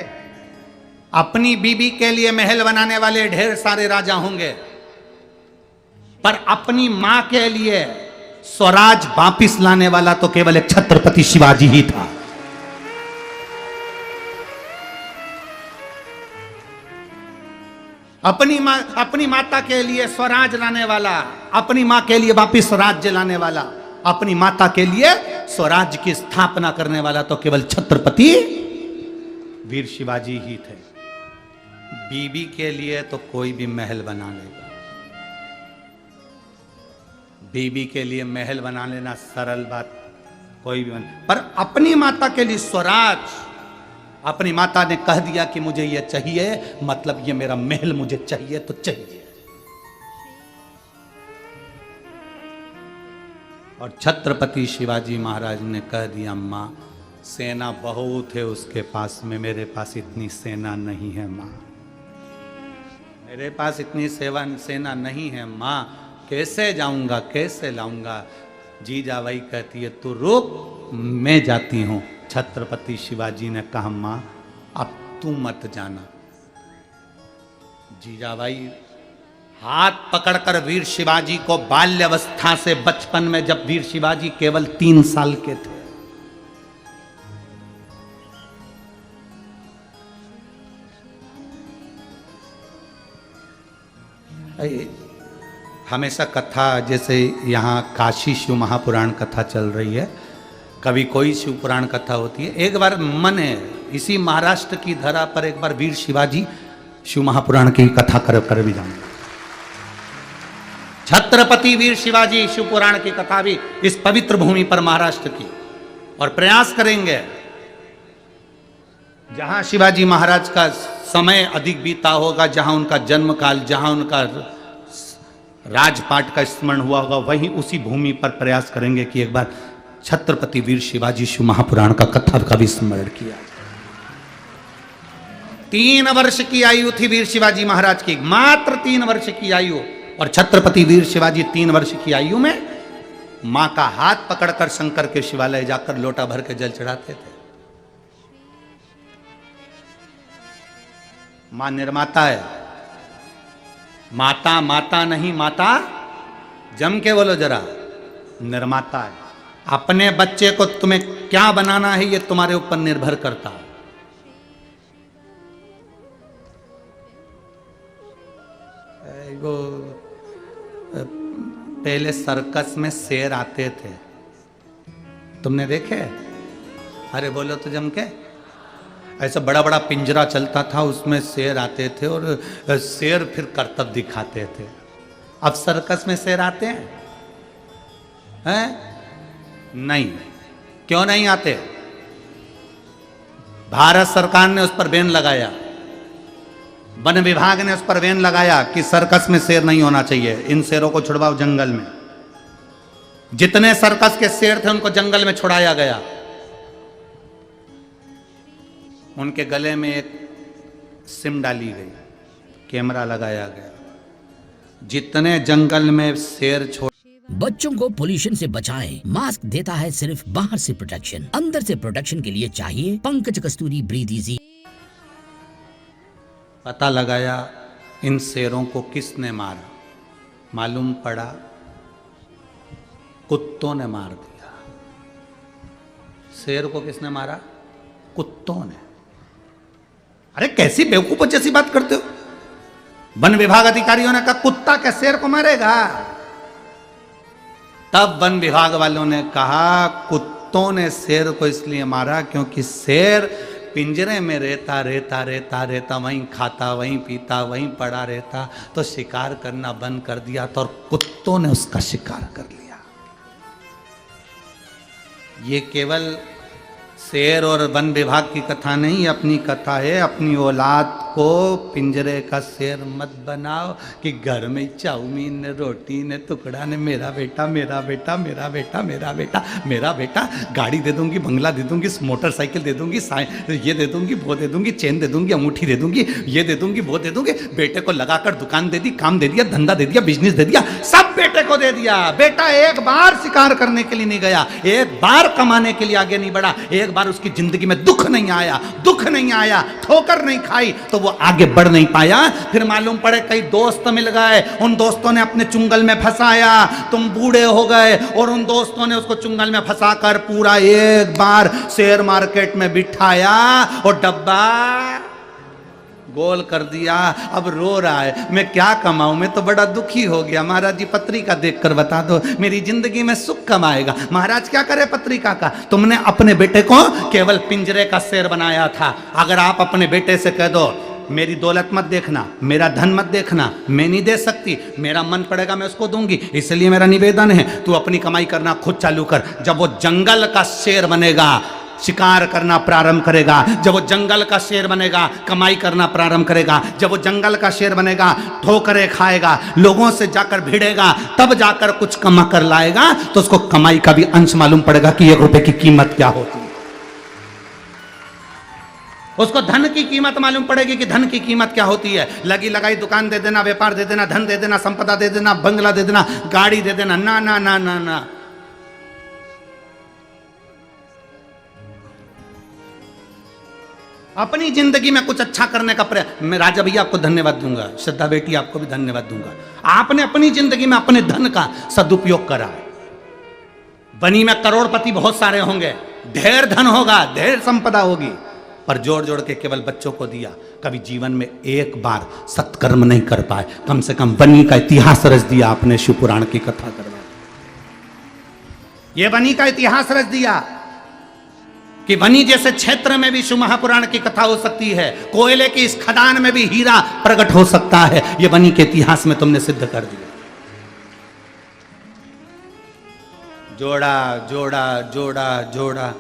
Speaker 1: अपनी बीबी के लिए महल बनाने वाले ढेर सारे राजा होंगे, पर अपनी मां के लिए स्वराज वापिस लाने वाला तो केवल एक छत्रपति शिवाजी ही था। अपनी माता के लिए स्वराज लाने वाला, अपनी मां के लिए वापिस स्वराज्य लाने वाला, अपनी माता के लिए स्वराज्य की स्थापना करने वाला तो केवल छत्रपति वीर शिवाजी ही थे। बीबी के लिए तो कोई भी महल बना लेगा। बीबी के लिए महल बना लेना सरल बात, कोई भी पर अपनी माता के लिए स्वराज, अपनी माता ने कह दिया कि मुझे ये चाहिए, मतलब ये मेरा महल मुझे चाहिए तो चाहिए। और छत्रपति शिवाजी महाराज ने कह दिया मां सेना बहुत है उसके पास में, मेरे पास इतनी सेना नहीं है मां, मेरे पास इतनी सेना नहीं है मां, कैसे जाऊंगा, कैसे लाऊंगा। जीजाबाई कहती है तू रुक, मैं जाती हूं। छत्रपति शिवाजी ने कहा मां अब तू मत जाना। जीजाबाई हाथ पकड़कर वीर शिवाजी को बाल्यावस्था से, बचपन में जब वीर शिवाजी केवल 3 साल के थे, हमेशा कथा, जैसे यहाँ काशी शिव महापुराण कथा चल रही है, कभी कोई शिव पुराण कथा होती है, एक बार मन है इसी महाराष्ट्र की धरा पर एक बार वीर शिवाजी शिव महापुराण की कथा कर भी जाऊंगा। छत्रपति वीर शिवाजी शिव पुराण की कथा भी इस पवित्र भूमि पर महाराष्ट्र की, और प्रयास करेंगे जहां शिवाजी महाराज का समय अधिक बीता होगा, जहां उनका जन्म काल, जहां उनका राजपाट का स्मरण हुआ होगा, वहीं उसी भूमि पर प्रयास करेंगे कि एक बार छत्रपति वीर शिवाजी शिव महापुराण का कथा का भी स्मरण किया। 3 वर्ष की आयु थी वीर शिवाजी महाराज की, मात्र 3 वर्ष की आयु, और छत्रपति वीर शिवाजी 3 वर्ष की आयु में मां का हाथ पकड़कर शंकर के शिवालय जाकर लोटा भर के जल चढ़ाते थे। मां निर्माता है, माता माता नहीं, माता जम के बोलो जरा, निर्माता है। अपने बच्चे को तुम्हें क्या बनाना है ये तुम्हारे ऊपर निर्भर करता है। वो पहले सर्कस में शेर आते थे, तुमने देखे? अरे बोलो तो जम के। ऐसा बड़ा बड़ा पिंजरा चलता था, उसमें शेर आते थे और शेर फिर करतब दिखाते थे। अब सर्कस में शेर आते हैं? नहीं। क्यों नहीं आते? भारत सरकार ने उस पर बैन लगाया, वन विभाग ने उस पर बैन लगाया कि सर्कस में शेर नहीं होना चाहिए, इन शेरों को छुड़वाओ जंगल में। जितने सर्कस के शेर थे उनको जंगल में छुड़ाया गया। उनके गले में एक सिम डाली गई, कैमरा लगाया गया। जितने जंगल में शेर छोड़,
Speaker 5: बच्चों को पोल्यूशन से बचाएं। मास्क देता है सिर्फ बाहर से प्रोटेक्शन, अंदर से प्रोटेक्शन के लिए चाहिए पंकज कस्तूरी ब्रीथ इजी।
Speaker 1: पता लगाया इन शेरों को किसने मारा, मालूम पड़ा कुत्तों ने मार दिया। शेर को किसने मारा? कुत्तों ने। अरे कैसी बेवकूफों जैसी बात करते हो। वन विभाग अधिकारियों ने कहा कुत्ता क्या शेर को मारेगा? तब वन विभाग वालों ने कहा कुत्तों ने शेर को इसलिए मारा क्योंकि शेर पिंजरे में रहता वहीं खाता, वहीं पीता, वहीं पड़ा रहता, तो शिकार करना बंद कर दिया तो, और कुत्तों ने उसका शिकार कर लिया। ये केवल शेर और वन विभाग की कथा नहीं, अपनी कथा है। अपनी औलाद को पिंजरे का शेर मत बनाओ कि घर में चाउमीन ने, रोटी ने, टुकड़ा ने, मेरा बेटा मेरा बेटा मेरा बेटा मेरा बेटा मेरा बेटा, गाड़ी दे दूंगी, बंगला दे दूंगी, मोटरसाइकिल दे दूंगी, ये दे दूंगी, वो दे दूंगी, चेन दे दूंगी, अंगूठी दे दूंगी, ये दे दूंगी, वो दे दूंगी। बेटे को लगाकर दुकान दे दी, काम दे दिया, धंधा दे दिया, बिजनेस दे दिया, सब बेटे को दे दिया। बेटा एक बार शिकार करने के लिए नहीं गया, एक बार कमाने के लिए आगे नहीं बढ़ा, एक बार उसकी जिंदगी में दुख नहीं आया, ठोकर नहीं खाई तो वो आगे बढ़ नहीं पाया। फिर मालूम पड़े कई दोस्त मिल गए, उन दोस्तों ने अपने चुंगल में फंसाया, तुम बूढ़े हो गए, और उन दोस्तों ने उसको चुंगल में फंसाकर पूरा एक बार शेयर मार्केट में बिठाया और डब्बा गोल कर दिया। अब रो रहा है, मैं क्या कमाऊं, मैं तो बड़ा दुखी हो गया। महाराज जी पत्रिका देखकर बता दो, मेरी जिंदगी में सुख कम आएगा। महाराज क्या करे पत्रिका का? तुमने अपने बेटे को केवल पिंजरे का शेर बनाया था। अगर आप अपने बेटे से कह दो मेरी दौलत मत देखना, मेरा धन मत देखना, मैं नहीं दे सकती, मेरा मन पड़ेगा मैं उसको दूंगी, इसलिए मेरा निवेदन है तू अपनी कमाई करना खुद चालू कर। जब वो जंगल का शेर बनेगा, शिकार करना प्रारंभ करेगा, जब वो जंगल का शेर बनेगा, कमाई करना प्रारंभ करेगा, जब वो जंगल का शेर बनेगा, ठोकरें खाएगा, लोगों से जाकर भिड़ेगा, तब जाकर कुछ कमा कर लाएगा, तो उसको कमाई का भी अंश मालूम पड़ेगा कि 1 रुपए की कीमत क्या होती है। उसको धन की कीमत मालूम पड़ेगी कि धन की कीमत क्या होती है। लगी लगाई दुकान दे देना, व्यापार दे देना, धन दे देना, संपदा दे देना, बंगला दे देना, गाड़ी दे देना, ना ना ना ना ना। अपनी जिंदगी में कुछ अच्छा करने का प्रयास। मैं राजा भैया आपको धन्यवाद दूंगा, श्रद्धा बेटी आपको भी धन्यवाद दूंगा। आपने अपनी जिंदगी में अपने धन का सदुपयोग करा। बनी में करोड़पति बहुत सारे होंगे, ढेर धन होगा, ढेर संपदा होगी, पर जोड़ जोड़ के केवल बच्चों को दिया। कभी जीवन में एक बार सत्कर्म नहीं कर पाए। कम से कम बनी का इतिहास रच दिया आपने, शिव पुराण की कथा करवा। ये बनी का इतिहास रच दिया कि बनी जैसे क्षेत्र में भी शिव महापुराण की कथा हो सकती है, कोयले की इस खदान में भी हीरा प्रकट हो सकता है। ये बनी के इतिहास में तुमने सिद्ध कर दिया। जोड़ा जोड़ा जोड़ा जोड़ा।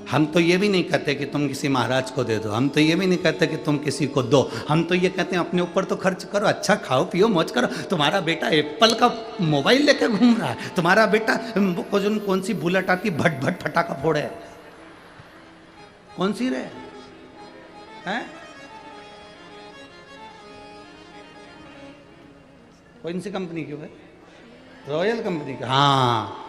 Speaker 1: हम तो ये भी नहीं कहते कि तुम किसी महाराज को दे दो, हम तो ये भी नहीं कहते कि तुम किसी को दो, हम तो ये कहते हैं अपने ऊपर तो खर्च करो, अच्छा खाओ पियो मौज करो। तुम्हारा बेटा एप्पल का मोबाइल लेकर घूम रहा है, तुम्हारा बेटा कौन सी बुलेट आती भट भट फटाका फोड़े, कौन सी रे हैं? कौन सी कंपनी की है? रॉयल कंपनी का। हाँ,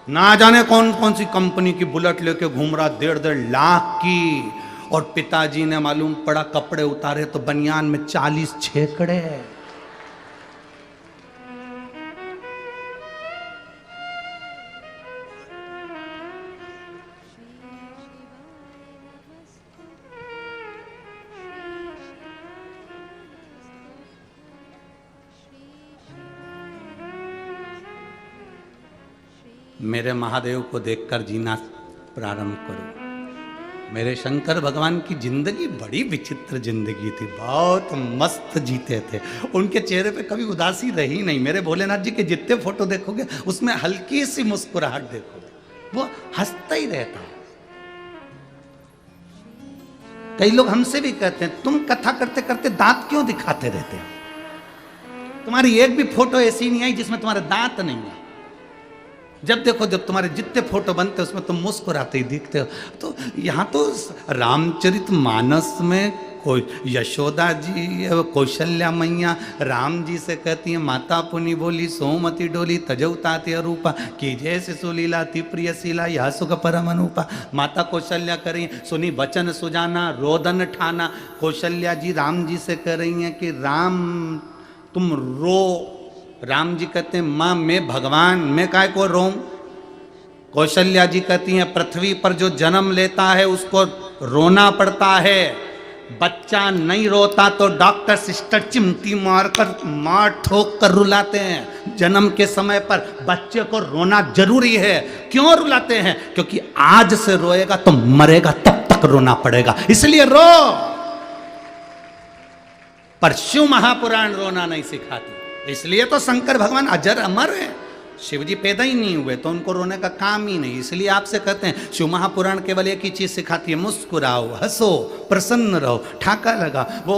Speaker 1: ना जाने कौन कौन सी कंपनी की बुलेट लेके घूम रहा, 1.5 लाख की। और पिताजी ने मालूम पड़ा कपड़े उतारे तो बनियान में 40 छेकड़े। मेरे महादेव को देखकर जीना प्रारंभ करो, मेरे शंकर भगवान की जिंदगी बड़ी विचित्र जिंदगी थी, बहुत मस्त जीते थे। उनके चेहरे पे कभी उदासी रही नहीं। मेरे भोलेनाथ जी के जितने फोटो देखोगे उसमें हल्की सी मुस्कुराहट देखोगे, वो हंसता ही रहता है। कई लोग हमसे भी कहते हैं तुम कथा करते करते दांत क्यों दिखाते रहते हो, तुम्हारी एक भी फोटो ऐसी नहीं आई जिसमें तुम्हारे दांत नहीं है। जब देखो, जब तुम्हारे जितने फोटो बनते हैं उसमें तुम मुस्कुराते ही दिखते हो। तो यहाँ तो रामचरितमानस में कोई यशोदा जी, कौशल्या मैया राम जी से कहती हैं, माता पुनि बोली सोमति डोली तजौताति अरूपा की जैसे सुलीला ति प्रिय शीला यह सुख परम अनुपा। माता कौशल्या कर रही हैं, सुनी वचन सुजाना रोदन ठाना। कौशल्या जी राम जी से कह रही हैं कि राम तुम रो। राम जी कहते हैं माँ मैं भगवान, मैं काय को रोऊं। कौशल्या जी कहती हैं पृथ्वी पर जो जन्म लेता है उसको रोना पड़ता है, बच्चा नहीं रोता तो डॉक्टर सिस्टर चिमटी मार ठोक कर रुलाते हैं। जन्म के समय पर बच्चे को रोना जरूरी है। क्यों रुलाते हैं? क्योंकि आज से रोएगा तो मरेगा तब तक रोना पड़ेगा, इसलिए रो। पर शिव महापुराण रोना नहीं सिखाती, इसलिए तो शंकर भगवान अजर अमर हैं। शिव जी पैदा ही नहीं हुए तो उनको रोने का काम ही नहीं। इसलिए आपसे कहते हैं शिव महापुराण केवल एक ही चीज सिखाती है, मुस्कुराओ, हंसो, प्रसन्न रहो, ठाका लगा। वो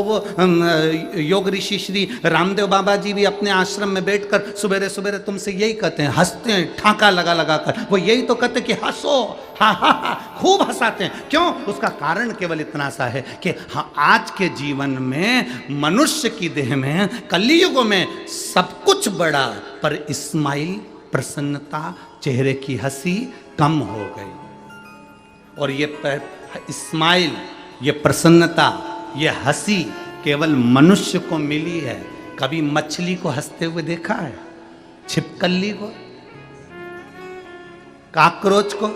Speaker 1: योग ऋषि श्री रामदेव बाबा जी भी अपने आश्रम में बैठकर सुबेरे सुबेरे तुमसे यही कहते हैं, हंसते हैं ठाका लगा लगा कर। वो यही तो कहते हैं कि हंसो, हा हा हा, खूब हंसाते हैं। क्यों? उसका कारण केवल इतना सा है कि हाँ, आज के जीवन में मनुष्य की देह में कलयुग में सब कुछ बड़ा, पर इस्माइल प्रसन्नता, चेहरे की हंसी कम हो गई। और ये इस्माइल, ये प्रसन्नता, ये हंसी केवल मनुष्य को मिली है। कभी मछली को हंसते हुए देखा है? छिपकली को, काकरोच को,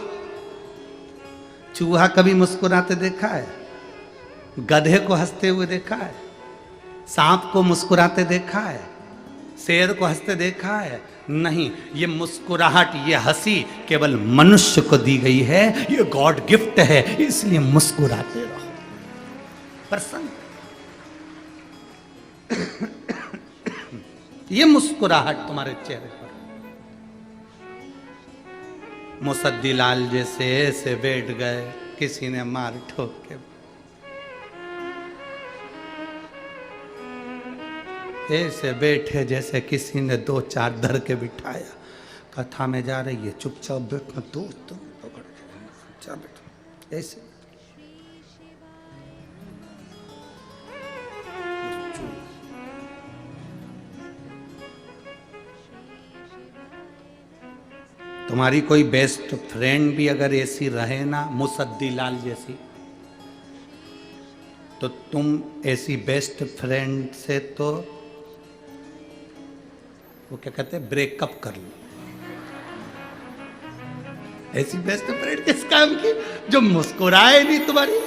Speaker 1: चूहा कभी मुस्कुराते देखा है? गधे को हंसते हुए देखा है? सांप को मुस्कुराते देखा है? शेर को हंसते देखा है? नहीं। ये मुस्कुराहट, ये हंसी केवल मनुष्य को दी गई है, ये गॉड गिफ्ट है, इसलिए मुस्कुराते रहो, प्रसन्न। ये मुस्कुराहट तुम्हारे चेहरे पर। मुसद्दी लाल जैसे ऐसे बैठ गए, किसी ने मार ठोक के, ऐसे बैठे जैसे किसी ने दो चार धर के बिठाया। कथा में जा रही है, चुपचाप बैठना, दोस्त पकड़ के चुपचाप बैठो, ऐसे। तुम्हारी कोई बेस्ट फ्रेंड भी अगर ऐसी रहे ना, मुसद्दी लाल जैसी, तो तुम ऐसी बेस्ट फ्रेंड से तो वो क्या कहते हैं, ब्रेकअप कर लो। ऐसी बेस्ट फ्रेंड किस काम की जो मुस्कुराए नहीं तुम्हारी?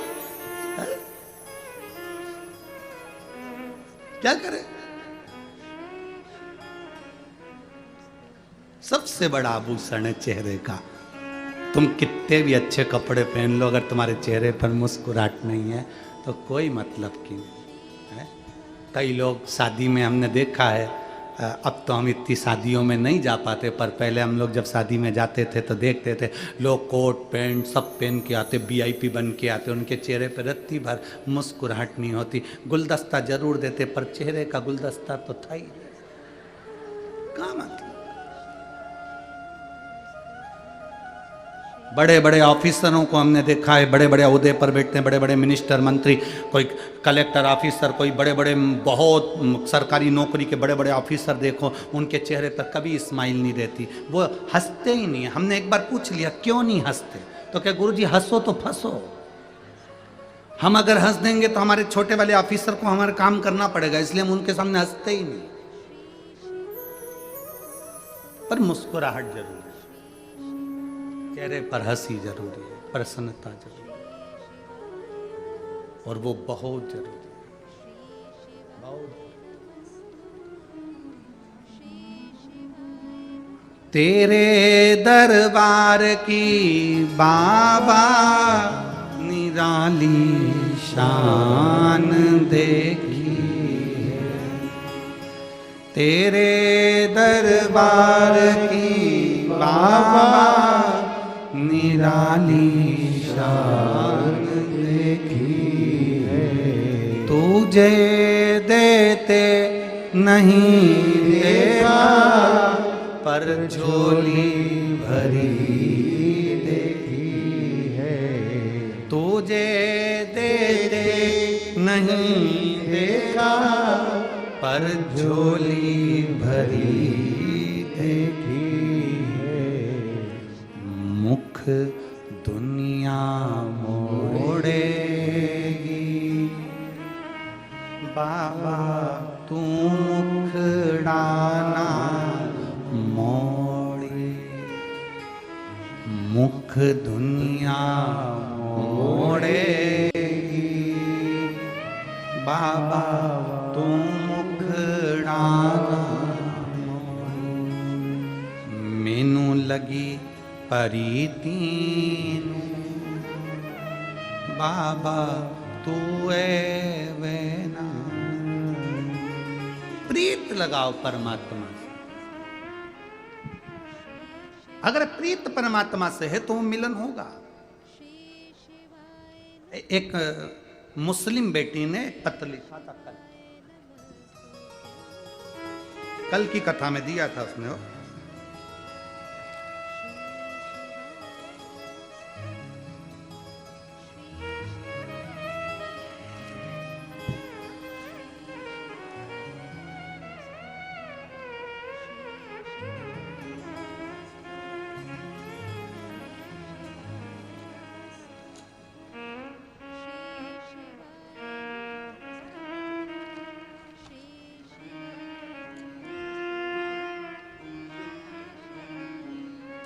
Speaker 1: क्या करे? सबसे बड़ा आभूषण है चेहरे का। तुम कितने भी अच्छे कपड़े पहन लो, अगर तुम्हारे चेहरे पर मुस्कुराहट नहीं है तो कोई मतलब की नहीं है। कई लोग शादी में हमने देखा है, अब तो हम इतनी शादियों में नहीं जा पाते, पर पहले हम लोग जब शादी में जाते थे तो देखते थे लोग कोट पैंट सब पहन के आते, वीआईपी बन के आते, उनके चेहरे पर रत्ती भर मुस्कुराहट नहीं होती। गुलदस्ता जरूर देते पर चेहरे का गुलदस्ता तो था ही कहाँ। मतलब बड़े बड़े ऑफिसरों को हमने देखा है, बड़े बड़े ओहदे पर बैठते हैं, बड़े बड़े मिनिस्टर, मंत्री, कोई कलेक्टर ऑफिसर, कोई बड़े बड़े बहुत सरकारी नौकरी के बड़े बड़े ऑफिसर देखो, उनके चेहरे पर कभी स्माइल नहीं रहती, वो हंसते ही नहीं है। हमने एक बार पूछ लिया क्यों नहीं हंसते, तो क्या गुरुजी हंसो तो फंसो। हम अगर हंस देंगे तो हमारे छोटे वाले ऑफिसर को हमारा काम करना पड़ेगा, इसलिए हम उनके सामने हंसते ही नहीं। पर मुस्कुराहट जरूरी है, चेहरे पर हंसी जरूरी है, प्रसन्नता जरूरी है, और वो बहुत जरूरी है, बहुत। तेरे दरबार की बाबा निराली शान देखी है, तेरे दरबार की बाबा निराली शान देखी है। तुझे देते नहीं देखा, पर झोली भरी देखी है। तुझे देते नहीं देखा, पर झोली भरी देखी है। मुख दुनिया मोड़ेगी, बाबा तू मुखड़ाना मोड़े। मुख दुनिया मोड़ेगी, बाबा तू मुखड़ाना मोड़े। मैनू लगी परीती बाबा तू वेना। प्रीत लगाओ परमात्मा से। अगर प्रीत परमात्मा से है तो मिलन होगा। एक मुस्लिम बेटी ने पत्र लिखा था कल की कथा में दिया था उसने।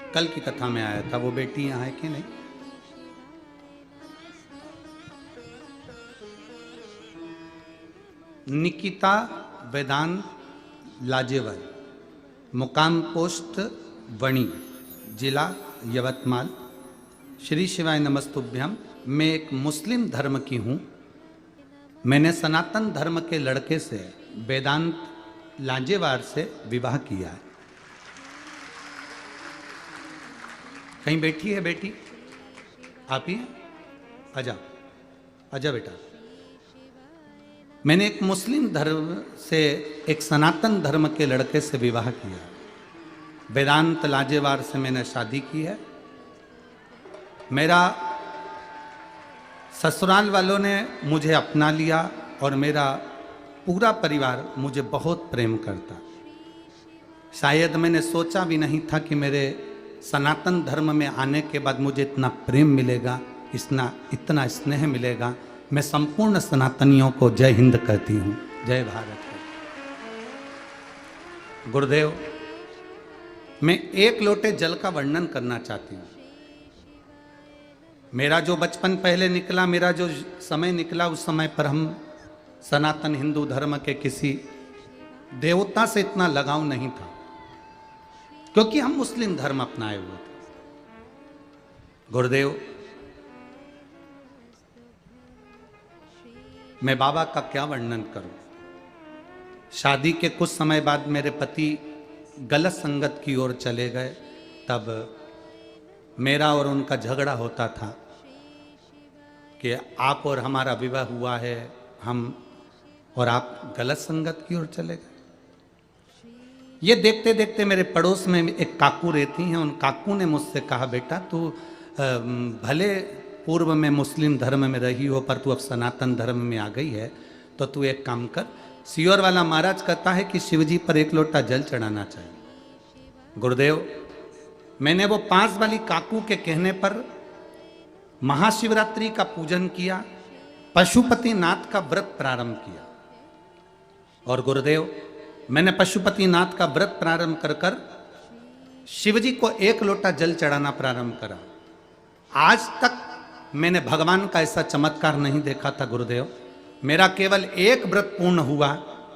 Speaker 1: कल की कथा में आया था। वो बेटी यहाँ है कि नहीं? निकिता वेदांत लाजेवर, मुकाम पोस्ट वणी, जिला यवतमाल। श्री शिवाय नमस्तुभ्यम। मैं एक मुस्लिम धर्म की हूँ। मैंने सनातन धर्म के लड़के से वेदांत लाजेवार से विवाह किया है। कहीं बैठी है बेटी? आप ही? आजा आजा बेटा। मैंने एक मुस्लिम धर्म से एक सनातन धर्म के लड़के से विवाह किया। वेदांत लाजेवार से मैंने शादी की है। मेरा ससुराल वालों ने मुझे अपना लिया और मेरा पूरा परिवार मुझे बहुत प्रेम करता। शायद मैंने सोचा भी नहीं था कि मेरे सनातन धर्म में आने के बाद मुझे इतना प्रेम मिलेगा, इतना स्नेह मिलेगा। मैं संपूर्ण सनातनियों को जय हिंद कहती हूँ, जय भारत। गुरुदेव, मैं एक लोटे जल का वर्णन करना चाहती हूँ। मेरा जो बचपन पहले निकला, मेरा जो समय निकला, उस समय पर हम सनातन हिंदू धर्म के किसी देवता से इतना लगाव नहीं था, क्योंकि हम मुस्लिम धर्म अपनाए हुए थे। गुरुदेव, मैं बाबा का क्या वर्णन करूं। शादी के कुछ समय बाद मेरे पति गलत संगत की ओर चले गए। तब मेरा और उनका झगड़ा होता था कि आप और हमारा विवाह हुआ है, हम और आप गलत संगत की ओर चले गए। ये देखते देखते मेरे पड़ोस में एक काकू रहती हैं। उन काकू ने मुझसे कहा, बेटा तू भले पूर्व में मुस्लिम धर्म में रही हो, पर तू अब सनातन धर्म में आ गई है, तो तू एक काम कर। सियोर वाला महाराज कहता है कि शिवजी पर एक लोटा जल चढ़ाना चाहिए। गुरुदेव, मैंने वो पास वाली काकू के कहने पर महाशिवरात्रि का पूजन किया, पशुपतिनाथ का व्रत प्रारंभ किया। और गुरुदेव, मैंने पशुपतिनाथ का व्रत प्रारंभ कर कर शिवजी को एक लोटा जल चढ़ाना प्रारंभ करा। आज तक मैंने भगवान का ऐसा चमत्कार नहीं देखा था। गुरुदेव, मेरा केवल एक व्रत पूर्ण हुआ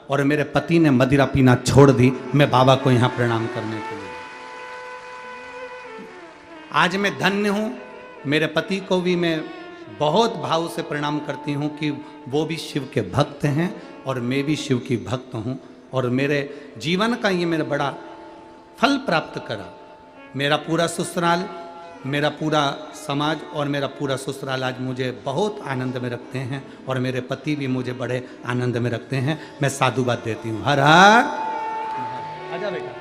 Speaker 1: और मेरे पति ने मदिरा पीना छोड़ दी। मैं बाबा को यहां प्रणाम करने के लिए। आज मैं धन्य हूं। मेरे पति को भी मैं बहुत भाव से प्रणाम करती हूँ कि वो भी शिव के भक्त हैं और मैं भी शिव की भक्त हूँ, और मेरे जीवन का ये मेरा बड़ा फल प्राप्त करा। मेरा पूरा ससुराल, मेरा पूरा समाज और मेरा पूरा ससुराल आज मुझे बहुत आनंद में रखते हैं, और मेरे पति भी मुझे बड़े आनंद में रखते हैं। मैं साधुवाद देती हूँ। हर हर। आजा बेटा।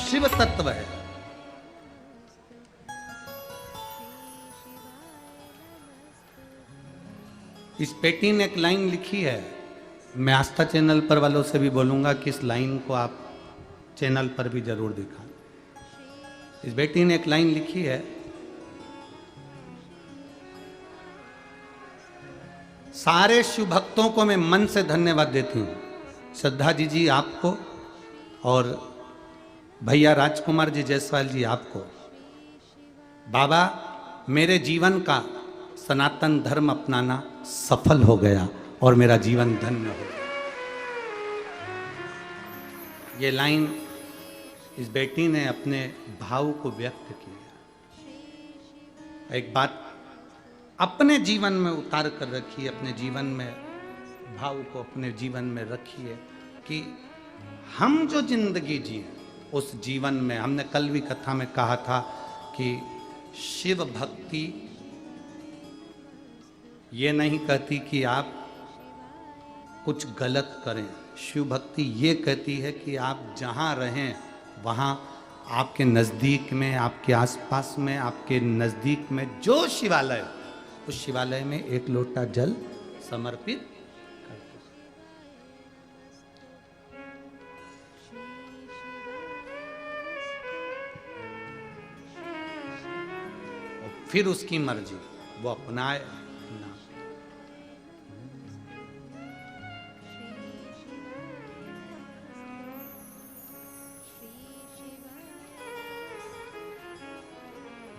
Speaker 1: शिव तत्व है। इस पेटी ने एक लाइन लिखी है, मैं आस्था चैनल पर वालों से भी बोलूंगा कि इस लाइन को आप चैनल पर भी जरूर दिखाएं। इस बेटी ने एक लाइन लिखी है, सारे शिव भक्तों को मैं मन से धन्यवाद देती हूँ। श्रद्धा जी आपको, और भैया राजकुमार जी जायसवाल जी आपको। बाबा, मेरे जीवन का सनातन धर्म अपनाना सफल हो गया और मेरा जीवन धन्य हो गया। ये लाइन इस बेटी ने अपने भाव को व्यक्त किया। एक बात अपने जीवन में उतार कर रखिए, अपने जीवन में भाव को अपने जीवन में रखिए कि हम जो जिंदगी जिए उस जीवन में, हमने कल भी कथा में कहा था कि शिव भक्ति ये नहीं कहती कि आप कुछ गलत करें। शिव भक्ति ये कहती है कि आप जहाँ रहें वहाँ आपके नज़दीक में, आपके आसपास में, आपके नज़दीक में जो शिवालय, उस शिवालय में एक लोटा जल समर्पित करते। और फिर उसकी मर्जी, वो अपनाए ना।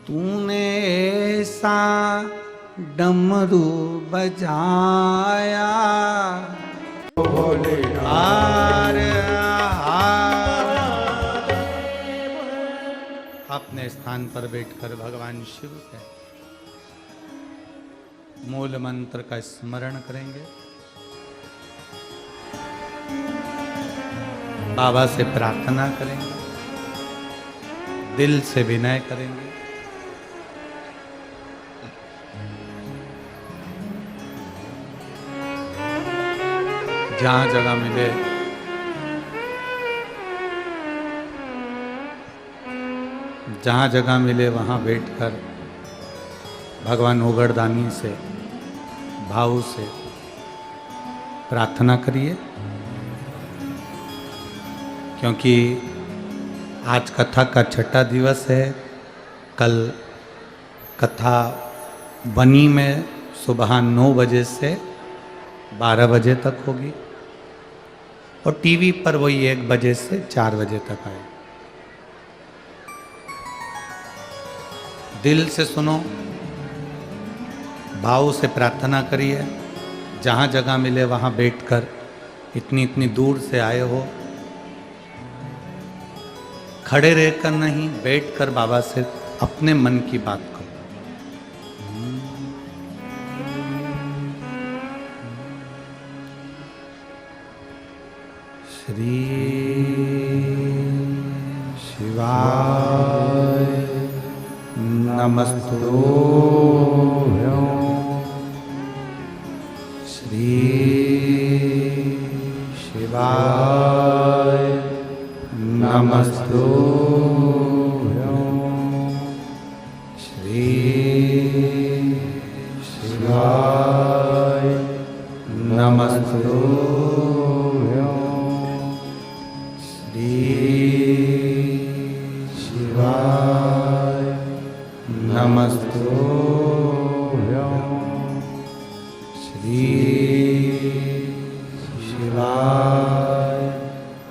Speaker 1: तूने ऐसा डमरू बजाया, हार हार। अपने स्थान पर बैठकर भगवान शिव के मूल मंत्र का स्मरण करेंगे, बाबा से प्रार्थना करेंगे, दिल से विनय करेंगे। जहाँ जगह मिले जहाँ जगह मिले वहाँ बैठकर भगवान उगड़दानी से भाव से प्रार्थना करिए, क्योंकि आज कथा का छठा दिवस है। कल कथा बनी में सुबह 9 बजे से 12 बजे तक होगी, और टीवी पर वही 1 बजे से 4 बजे तक आए। दिल से सुनो, भाव से प्रार्थना करिए। जहाँ जगह मिले वहाँ बैठकर, इतनी इतनी दूर से आए हो, खड़े रहकर नहीं, बैठकर बाबा से अपने मन की बात करो। श्री शिवाय नमस्तुभ्यं। श्री शिवाय नमस्तुभ्यं। श्री शिवाय नमस्तुभ्यं। श्री शिवाय नमस्तुभ्यं। श्री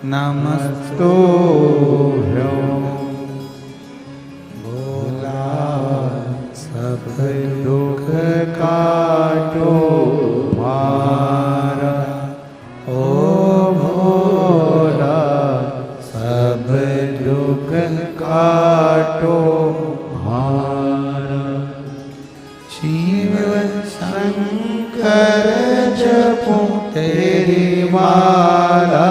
Speaker 2: नमस्तुभ्यं भोला सब दुख काटो मारा, ओ भोला सब दुख काटो मारा। शिव शंकर जपूं तेरी माला,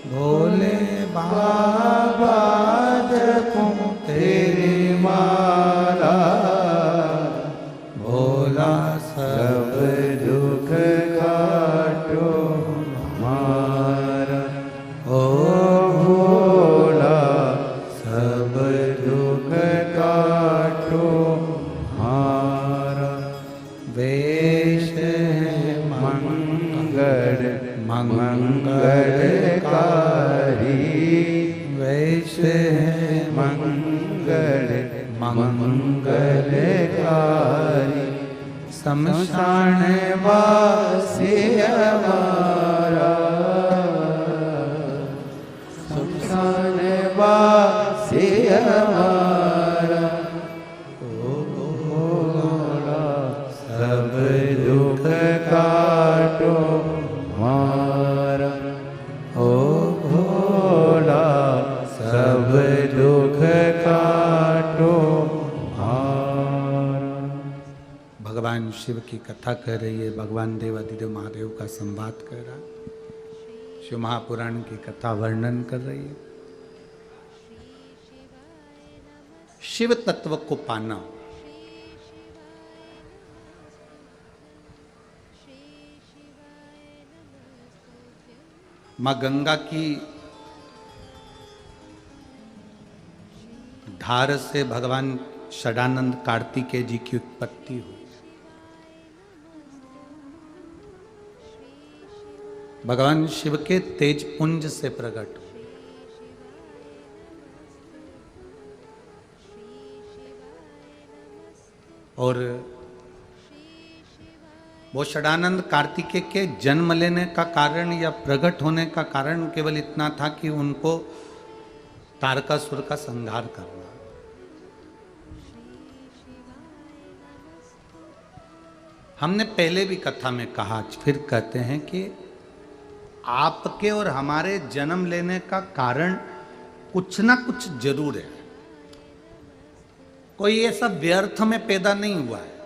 Speaker 2: भोले बाबा जपूं तेरी माला, भोला सब दुख काटो हमारा, ओ भोला सब दुख काटो हमारा। वेश है मंगल मंगलकारी, वेश है मंगल मंगलकारी, शमशान वासी हमारा, शमशान वासी हमारा, ओ भोला सब दुख काटो हमारा, ओ भोला सब दुख काटो हमारा।
Speaker 1: भगवान शिव की कथा कर रही है, भगवान देवाधिदेव महादेव का संवाद कर रहा है, शिव महापुराण की कथा वर्णन कर रही है। शिव तत्व को पाना, मां गंगा की धार से भगवान षडानंद कार्तिकेय जी की उत्पत्ति हुई। भगवान शिव के तेज पुंज से प्रकट हुए। और वो षडानंद कार्तिकेय के जन्म लेने का कारण या प्रकट होने का कारण केवल इतना था कि उनको तारकासुर का संहार करना। हमने पहले भी कथा में कहा, फिर कहते हैं कि आपके और हमारे जन्म लेने का कारण कुछ ना कुछ जरूर है। कोई ऐसा व्यर्थ में पैदा नहीं हुआ है।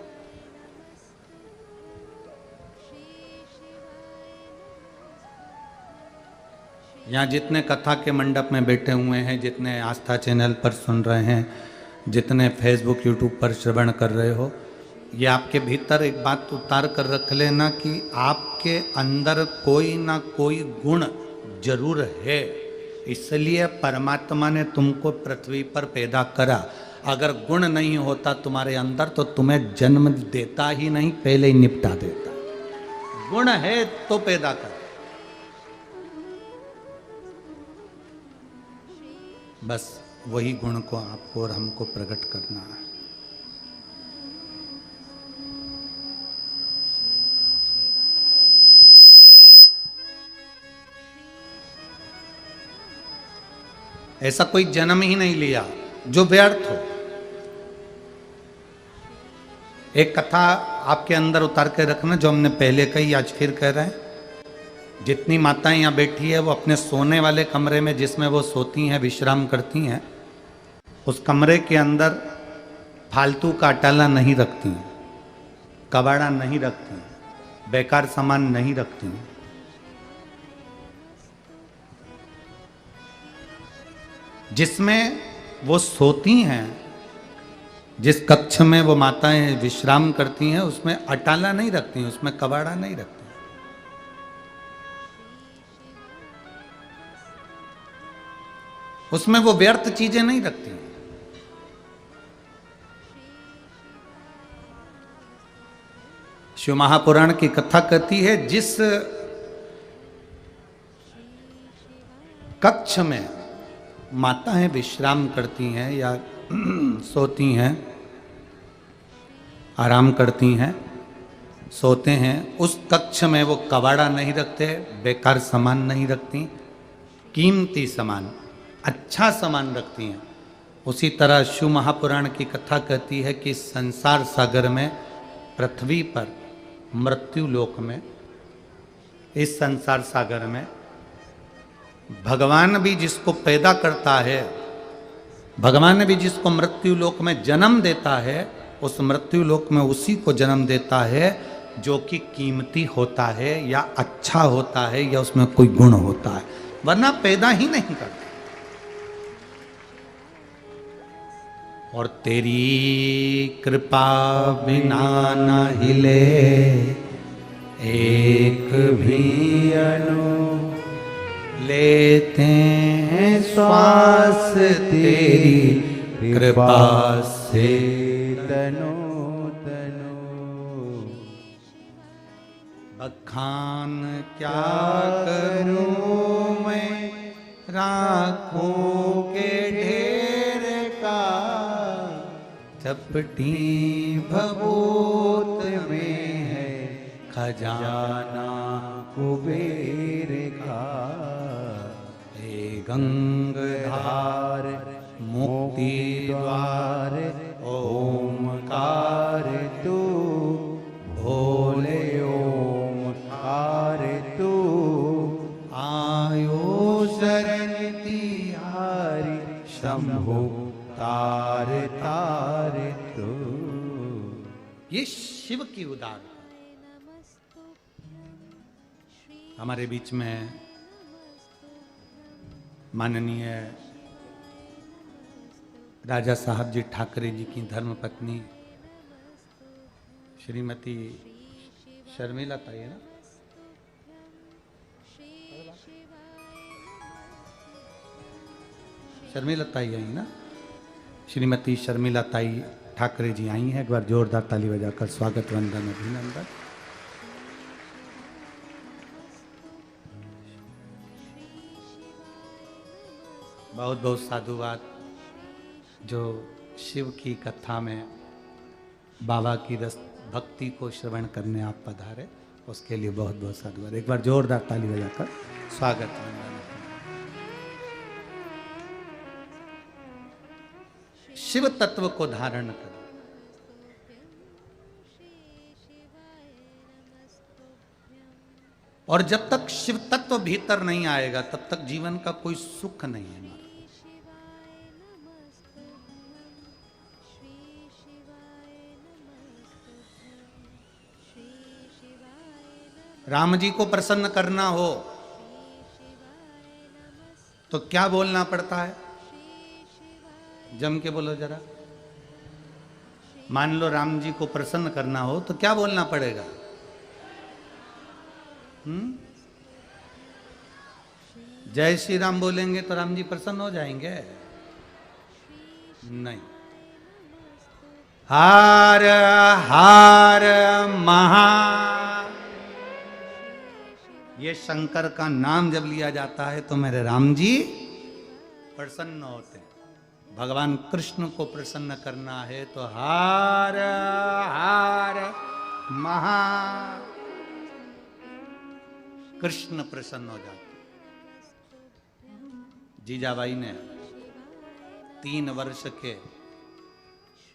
Speaker 1: यहाँ जितने कथा के मंडप में बैठे हुए हैं, जितने आस्था चैनल पर सुन रहे हैं, जितने फेसबुक यूट्यूब पर श्रवण कर रहे हो, ये आपके भीतर एक बात उतार कर रख लेना कि आपके अंदर कोई ना कोई गुण जरूर है। इसलिए परमात्मा ने तुमको पृथ्वी पर पैदा करा। अगर गुण नहीं होता तुम्हारे अंदर तो तुम्हें जन्म देता ही नहीं, पहले ही निपटा देता। गुण है तो पैदा कर। बस वही गुण को आपको और हमको प्रकट करना है। ऐसा कोई जन्म ही नहीं लिया जो व्यर्थ हो। एक कथा आपके अंदर उतार के रखना, जो हमने पहले कही, आज फिर कह रहे हैं। जितनी माताएं यहाँ बैठी है, वो अपने सोने वाले कमरे में जिसमें वो सोती हैं, विश्राम करती हैं, उस कमरे के अंदर फालतू का अटाला नहीं रखती हैं, कबाड़ा नहीं रखती हैं, बेकार सामान नहीं रखती हैं। जिसमें वो सोती हैं, जिस कक्ष में वो माताएं विश्राम करती हैं, उसमें अटाला नहीं रखती हैं, उसमें कबाड़ा नहीं रखती हैं। उसमें वो व्यर्थ चीजें नहीं रखती हैं। शिव महापुराण की कथा कहती है, जिस कक्ष में माताएं विश्राम करती हैं या सोती हैं, आराम करती हैं, सोते हैं, उस कक्ष में वो कबाड़ा नहीं रखते, बेकार सामान नहीं रखती, कीमती सामान, अच्छा सामान रखती हैं। उसी तरह शिव महापुराण की कथा कहती है कि संसार सागर में, पृथ्वी पर, मृत्यु लोक में, इस संसार सागर में भगवान भी जिसको पैदा करता है, भगवान भी जिसको मृत्यु लोक में जन्म देता है, उस मृत्यु लोक में उसी को जन्म देता है जो कि कीमती होता है या अच्छा होता है या उसमें कोई गुण होता है, वरना पैदा ही नहीं करता। और तेरी कृपा बिना न हिले एक भी अणु, लेते हैं श्वास तेरी कृपा से
Speaker 2: तनो तनो।
Speaker 1: बखान क्या करूं मैं राखों के ढेर का, चपटी भभूत में है खजाना
Speaker 2: कुबेर का।
Speaker 1: हे गंगाधार मुक्ति द्वार
Speaker 2: ओमकार तू भोले ओमकार तू,
Speaker 1: आयो शरण
Speaker 2: तिहारी शंभु तार तार तू।
Speaker 1: ये शिव की उदार। हमारे बीच में माननीय राजा साहब जी ठाकरे जी की धर्मपत्नी श्रीमती शर्मिला ताई है ना, शर्मिला ताई आई ना, श्रीमती शर्मिला ताई ठाकरे जी आई हैं। एक बार जोरदार ताली बजाकर स्वागत वंदन अभिनंदन। बहुत बहुत साधुवाद जो शिव की कथा में बाबा की रस भक्ति को श्रवण करने आप पधारे, उसके लिए बहुत बहुत साधुवाद। एक बार जोरदार ताली बजाकर स्वागत वंदन। शिव तत्व को धारण कर, और जब तक शिव तत्व भीतर नहीं आएगा तब तक जीवन का कोई सुख नहीं है। राम जी को प्रसन्न करना हो तो क्या बोलना पड़ता है? जम के बोलो जरा। मान लो राम जी को प्रसन्न करना हो तो क्या बोलना पड़ेगा? जय श्री राम बोलेंगे तो राम जी प्रसन्न हो जाएंगे? नहीं। हार हार महा, ये शंकर का नाम जब लिया जाता है तो मेरे राम जी प्रसन्न होते हैं। भगवान कृष्ण को प्रसन्न करना है तो हार हार महा, कृष्ण प्रसन्न हो जाते। जीजाबाई ने 3 वर्ष के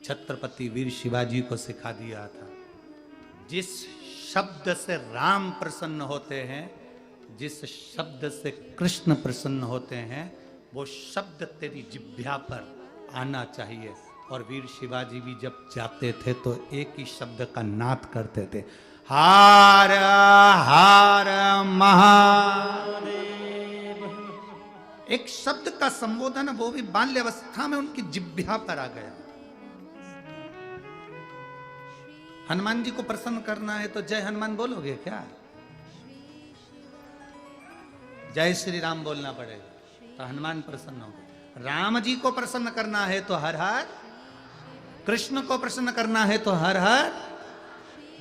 Speaker 1: छत्रपति वीर शिवाजी को सिखा दिया था, जिस शब्द से राम प्रसन्न होते हैं, जिस शब्द से कृष्ण प्रसन्न होते हैं, वो शब्द तेरी जिह्वा पर आना चाहिए। और वीर शिवाजी भी जब जाते थे तो एक ही शब्द का नाद करते थे, हार हार महादेव। एक शब्द का संबोधन, वो भी बाल्यावस्था में उनकी जिह्वा पर आ गया। हनुमान जी को प्रसन्न करना है तो जय हनुमान बोलोगे क्या? जय श्री राम बोलना पड़ेगा तो हनुमान प्रसन्न होंगे। राम जी को प्रसन्न करना है तो हर हर, कृष्ण को प्रसन्न करना है तो हर हर,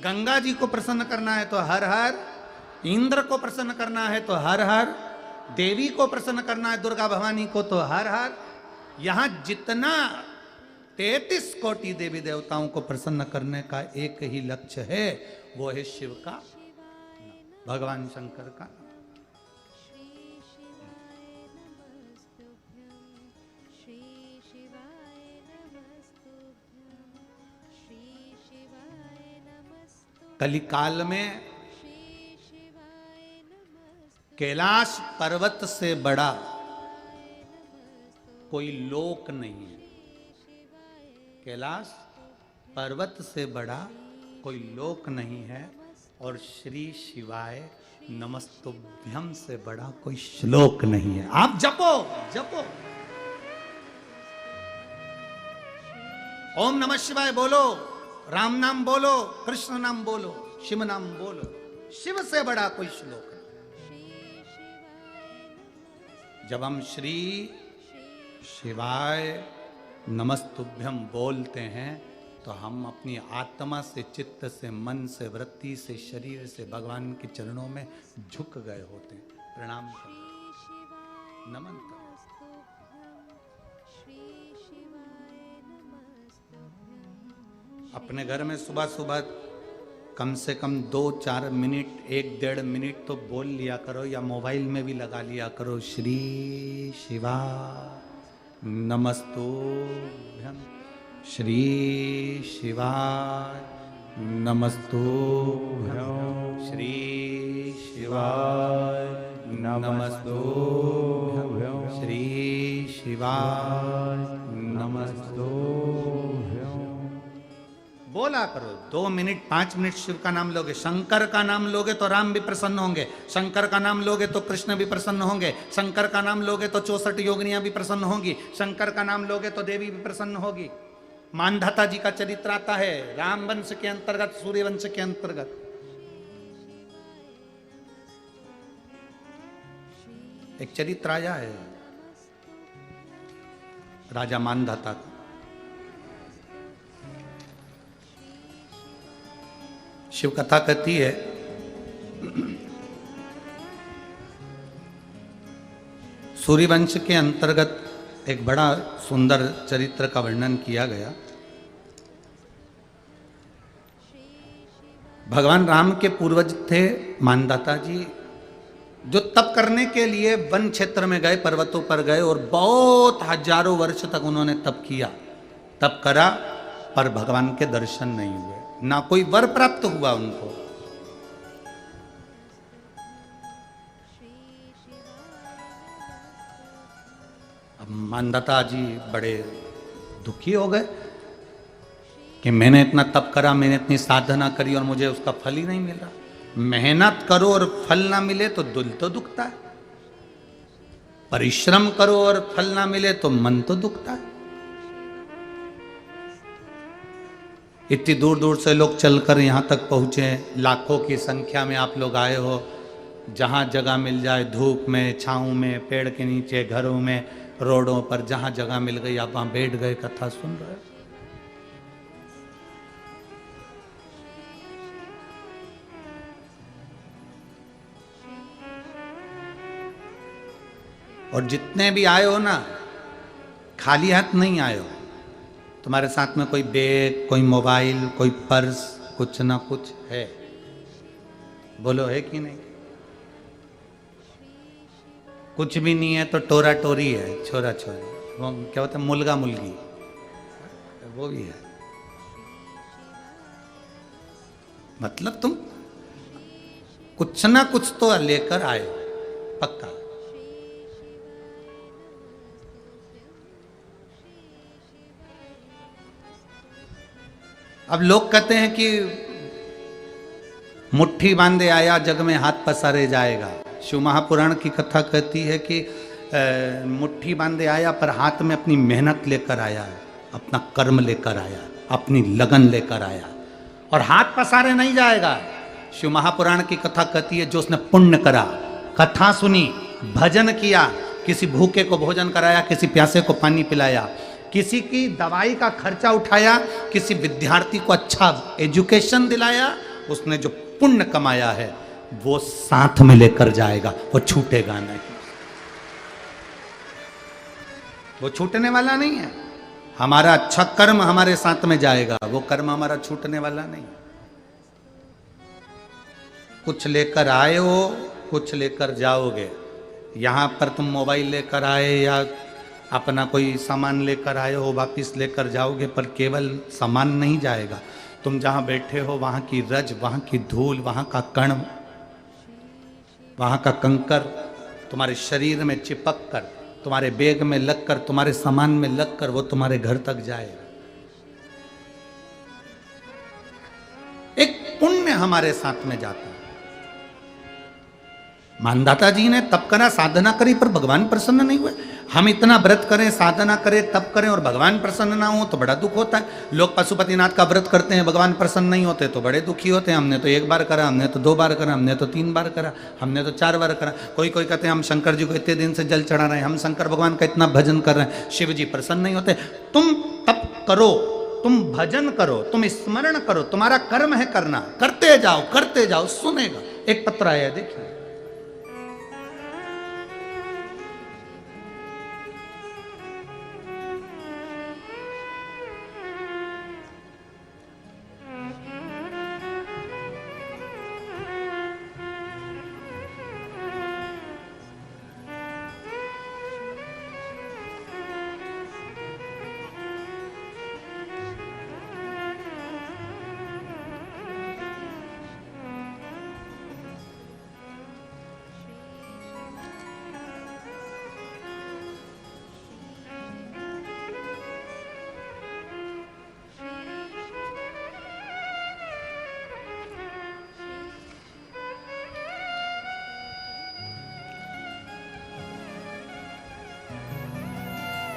Speaker 1: गंगा जी को प्रसन्न करना है तो हर हर, इंद्र को प्रसन्न करना है तो हर हर, देवी को प्रसन्न करना है दुर्गा भवानी को तो हर हर। यहां जितना 33 कोटि देवी देवताओं को प्रसन्न करने का एक ही लक्ष्य है, वो है शिव का, भगवान शंकर का। कलिकाल में कैलाश पर्वत से बड़ा कोई लोक नहीं है, कैलाश पर्वत से बड़ा कोई लोक नहीं है, और श्री शिवाय नमस्तुभ्यम से बड़ा कोई श्लोक नहीं है। आप जपो जपो, ओम नमः शिवाय बोलो, राम नाम बोलो, कृष्ण नाम बोलो, शिव नाम बोलो, शिव से बड़ा कोई श्लोक नहीं। जब हम श्री शिवाय नमस्तुभ्यम बोलते हैं तो हम अपनी आत्मा से, चित्त से, मन से, वृत्ति से, शरीर से भगवान के चरणों में झुक गए होते हैं, प्रणाम करो, नमन करो। अपने घर में सुबह सुबह कम से कम 2-4 मिनट, 1-1.5 मिनट तो बोल लिया करो, या मोबाइल में भी लगा लिया करो, श्री शिवा नमस्तुभ्यम, श्री शिवाय नमस्तुभ्यम, श्री शिवाय नमस्तुभ्यम, श्री शिवाय नमस्तुभ्यम। बोला करो 2 मिनट 5 मिनट शिव का नाम लोगे, शंकर का नाम लोगे तो राम भी प्रसन्न होंगे, शंकर का नाम लोगे तो कृष्ण भी प्रसन्न होंगे, शंकर का नाम लोगे तो 64 योगिनियां भी प्रसन्न होंगी, शंकर का नाम लोगे तो देवी भी प्रसन्न होगी। मानधाता जी का चरित्र आता है राम वंश के अंतर्गत, सूर्य वंश के अंतर्गत। एक चरित्र आया है राजा मानधाता का। शिव कथा कहती है सूर्यवंश के अंतर्गत एक बड़ा सुंदर चरित्र का वर्णन किया गया। भगवान राम के पूर्वज थे मानधाता जी, जो तप करने के लिए वन क्षेत्र में गए, पर्वतों पर गए, और बहुत हजारों वर्ष तक उन्होंने तप किया, तप करा, पर भगवान के दर्शन नहीं हुए, ना कोई वर प्राप्त हुआ उनको। अब मानधाता जी बड़े दुखी हो गए कि मैंने इतना तप करा, मैंने इतनी साधना करी और मुझे उसका फल ही नहीं मिला। मेहनत करो और फल ना मिले तो दिल तो दुखता है, परिश्रम करो और फल ना मिले तो मन तो दुखता है। इतनी दूर दूर से लोग चलकर यहाँ तक पहुँचे, लाखों की संख्या में आप लोग आए हो, जहाँ जगह मिल जाए, धूप में, छाँव में, पेड़ के नीचे, घरों में, रोडों पर, जहाँ जगह मिल गई आप वहाँ बैठ गए, कथा सुन रहे हो। और जितने भी आए हो ना, खाली हाथ नहीं आए हो, तुम्हारे साथ में कोई बैग, कोई मोबाइल, कोई पर्स, कुछ ना कुछ है। बोलो है कि नहीं? कुछ भी नहीं है तो टोरा टोरी है, छोरा छोरी, वो क्या होता है, मुलगा मुलगी, वो भी है। मतलब तुम कुछ ना कुछ तो लेकर आए, पक्का। अब लोग कहते हैं कि मुट्ठी बांधे आया जग में हाथ पसारे जाएगा। शिव महापुराण की कथा कहती है कि मुट्ठी बांधे आया पर हाथ में अपनी मेहनत लेकर आया, अपना कर्म लेकर आया, अपनी लगन लेकर आया, और हाथ पसारे नहीं जाएगा। शिव महापुराण की कथा कहती है जो उसने पुण्य करा, कथा सुनी, भजन किया, किसी भूखे को भोजन कराया, किसी प्यासे को पानी पिलाया, किसी की दवाई का खर्चा उठाया, किसी विद्यार्थी को अच्छा एजुकेशन दिलाया, उसने जो पुण्य कमाया है वो साथ में लेकर जाएगा, वो छूटेगा नहीं, वो छूटने वाला नहीं है। हमारा अच्छा कर्म हमारे साथ में जाएगा, वो कर्म हमारा छूटने वाला नहीं। कुछ लेकर आए हो, कुछ लेकर जाओगे। यहाँ पर तुम मोबाइल लेकर आए या अपना कोई सामान लेकर आए हो, वापिस लेकर जाओगे, पर केवल सामान नहीं जाएगा। तुम जहाँ बैठे हो वहाँ की रज, वहाँ की धूल, वहाँ का कण, वहाँ का कंकर तुम्हारे शरीर में चिपक कर, तुम्हारे बैग में लगकर, तुम्हारे सामान में लगकर वो तुम्हारे घर तक जाएगा। एक पुण्य हमारे साथ में जाता है। मानदाता जी ने तप करा, साधना करी, पर भगवान प्रसन्न नहीं हुए। हम इतना व्रत करें, साधना करें, तप करें और भगवान प्रसन्न ना हो तो बड़ा दुख होता है। लोग पशुपतिनाथ का व्रत करते हैं, भगवान प्रसन्न नहीं होते तो बड़े दुखी होते हैं। हमने तो 1 बार करा, हमने तो 2 बार करा, हमने तो 3 बार करा, हमने तो 4 बार करा। कोई कहते हैं हम शंकर जी को इतने दिन से जल चढ़ा रहे हैं, हम शंकर भगवान का इतना भजन कर रहे हैं, शिव जी प्रसन्न नहीं होते। तुम तप करो, तुम भजन करो, तुम स्मरण करो, तुम्हारा कर्म है करना, करते जाओ, सुनेगा। एक पत्र आया है, देखिए।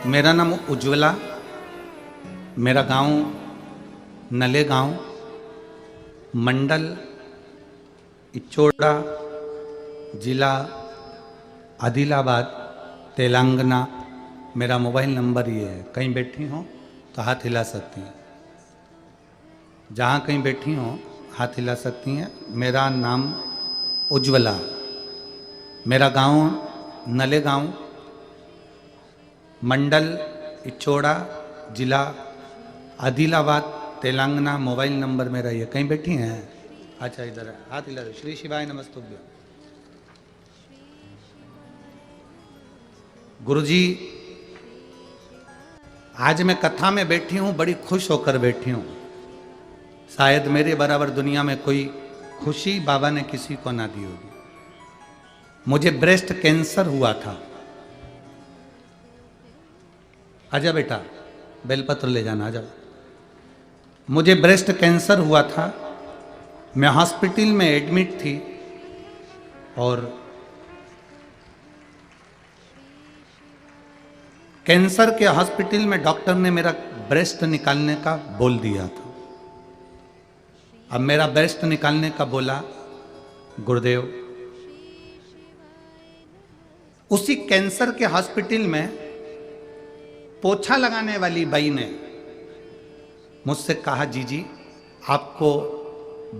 Speaker 1: मेरा नाम उज्ज्वला, मेरा गांव नले गांव, मंडल इचोड़ा, जिला आदिलाबाद, तेलंगाना। मेरा मोबाइल नंबर ये है। कहीं बैठी हो तो हाथ हिला सकती हैं, जहाँ कहीं बैठी हो हाथ हिला सकती हैं। मेरा नाम उज्ज्वला, मेरा गांव नले गांव, मंडल इचोड़ा, जिला आदिलाबाद, तेलंगाना। मोबाइल नंबर मेरा ये। कहीं बैठी हैं? अच्छा, इधर है, हाथ हिला दो। श्री शिवाय नमस्तुभ्यं। गुरुजी, आज मैं कथा में बैठी हूं, बड़ी खुश होकर बैठी हूं। शायद मेरे बराबर दुनिया में कोई खुशी बाबा ने किसी को ना दी होगी। मुझे ब्रेस्ट कैंसर हुआ था। आजा बेटा, बेलपत्र ले जाना, आजा। मुझे ब्रेस्ट कैंसर हुआ था। मैं हॉस्पिटल में एडमिट थी और कैंसर के हॉस्पिटल में डॉक्टर ने मेरा ब्रेस्ट निकालने का बोल दिया था। अब मेरा ब्रेस्ट निकालने का बोला गुरुदेव। उसी कैंसर के हॉस्पिटल में पोछा लगाने वाली बाई ने मुझसे कहा, जी आपको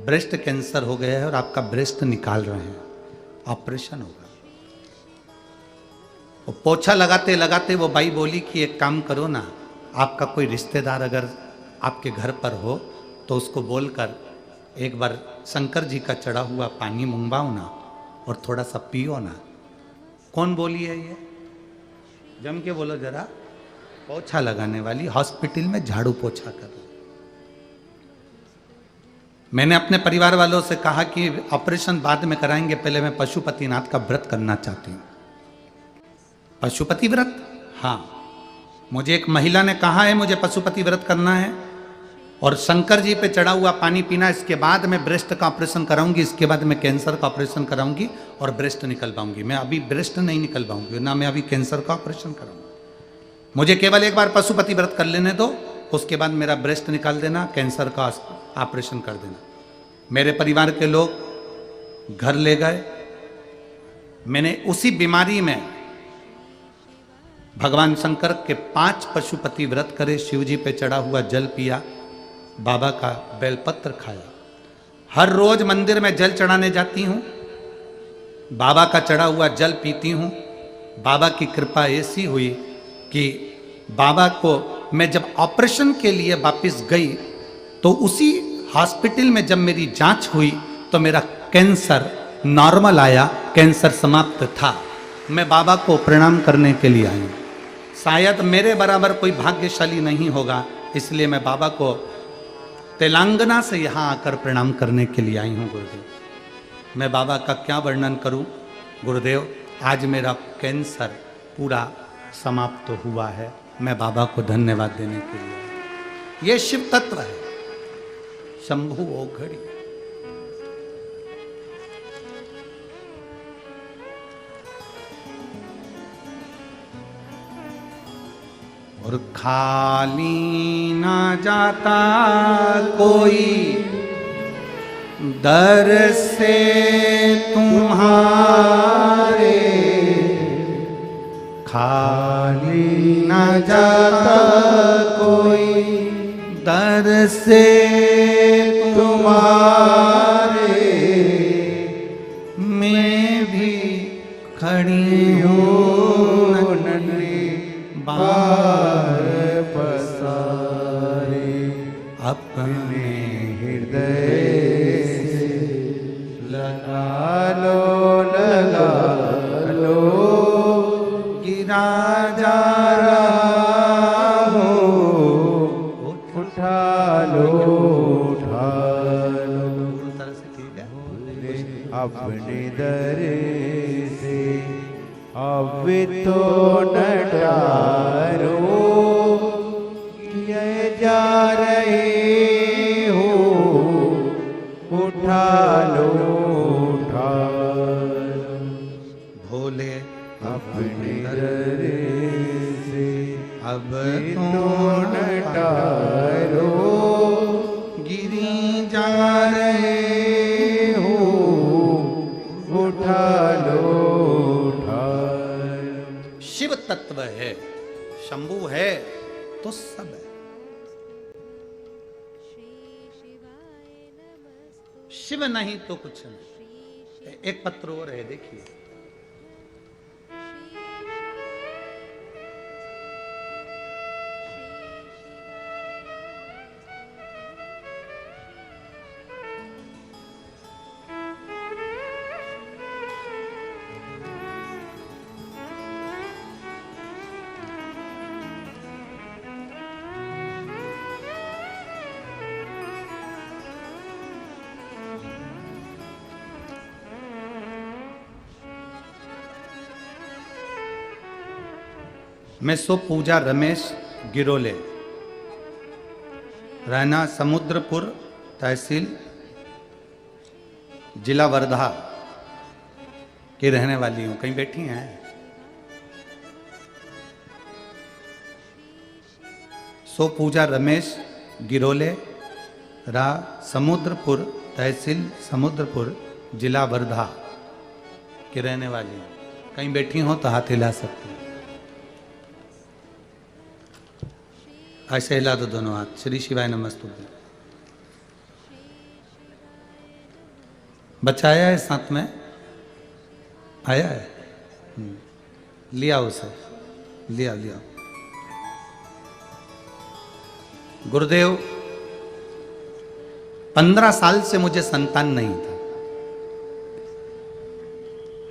Speaker 1: ब्रेस्ट कैंसर हो गया है और आपका ब्रेस्ट निकाल रहे हैं, ऑपरेशन होगा। वो पोछा लगाते लगाते वो बाई बोली कि एक काम करो ना, आपका कोई रिश्तेदार अगर आपके घर पर हो तो उसको बोलकर एक बार शंकर जी का चढ़ा हुआ पानी मंगवाओ ना और थोड़ा सा पियो ना। कौन बोली है ये? जम के बोलो जरा। पोछा लगाने वाली हॉस्पिटल में झाड़ू पोछा कर रही। मैंने अपने परिवार वालों से कहा कि ऑपरेशन बाद में कराएंगे, पहले मैं पशुपतिनाथ का व्रत करना चाहती हूँ। पशुपति व्रत? हाँ, मुझे एक महिला ने कहा है मुझे पशुपति व्रत करना है और शंकर जी पे चढ़ा हुआ पानी पीना, इसके बाद मैं ब्रेस्ट का ऑपरेशन कराऊंगी, इसके बाद मैं कैंसर का ऑपरेशन कराऊंगी और ब्रेस्ट निकल पाऊंगी। मैं अभी ब्रेस्ट नहीं निकल पाऊंगी, ना मैं अभी कैंसर का ऑपरेशन कराऊंगी। मुझे केवल एक बार पशुपति व्रत कर लेने दो, उसके बाद मेरा ब्रेस्ट निकाल देना, कैंसर का ऑपरेशन कर देना। मेरे परिवार के लोग घर ले गए। मैंने उसी बीमारी में भगवान शंकर के 5 पशुपति व्रत करे, शिव जी पे चढ़ा हुआ जल पिया, बाबा का बेलपत्र खाया। हर रोज मंदिर में जल चढ़ाने जाती हूँ, बाबा का चढ़ा हुआ जल पीती हूँ। बाबा की कृपा ऐसी हुई कि बाबा को मैं जब ऑपरेशन के लिए वापस गई तो उसी हॉस्पिटल में जब मेरी जांच हुई तो मेरा कैंसर नॉर्मल आया, कैंसर समाप्त था। मैं बाबा को प्रणाम करने के लिए आई हूँ। शायद मेरे बराबर कोई भाग्यशाली नहीं होगा, इसलिए मैं बाबा को तेलंगाना से यहाँ आकर प्रणाम करने के लिए आई हूँ। गुरुदेव, मैं बाबा का क्या वर्णन करूँ। गुरुदेव, आज मेरा कैंसर पूरा समाप्त हुआ है। मैं बाबा को धन्यवाद देने के लिए। ये शिव तत्व है, शंभु ओघड़ी। और खाली ना जाता कोई दर से तुम्हारे, खाली ना जाता कोई दर से तुम्हारे, मैं भी खड़ी हूँ नन्हे बार पसारे, अपने हृदय से लगा लो, गिरा जा रहा हो, उठा लो।
Speaker 2: अपने दर से अब तो न डारो, किए जा रहे हो, उठा लो।
Speaker 1: भोले
Speaker 2: अपने दर से
Speaker 1: अब
Speaker 2: तो न डारो,
Speaker 1: गिरी जा रहे हो,
Speaker 2: उठा लो।
Speaker 1: शिव तत्व है, शंभु है तो सब है। शिव नहीं तो कुछ नहीं। एक पत्र और है, देखिए। मैं सो पूजा रमेश गिरोले, रहना समुद्रपुर, तहसील जिला वर्धा की रहने वाली हूँ। कहीं बैठी हैं? सो पूजा रमेश गिरोले, रा समुद्रपुर, तहसील समुद्रपुर, जिला वर्धा की रहने वाली हूँ। कहीं बैठी हो तो हाथ हिला सकते हैं। ऐसे हिला दो दोनों हाथ। श्री शिवाय नमस्तुभ्यं। बच्चा आया है साथ में? आया है? लिया उसे, लिया लिया। गुरुदेव, 15 साल से मुझे संतान नहीं था।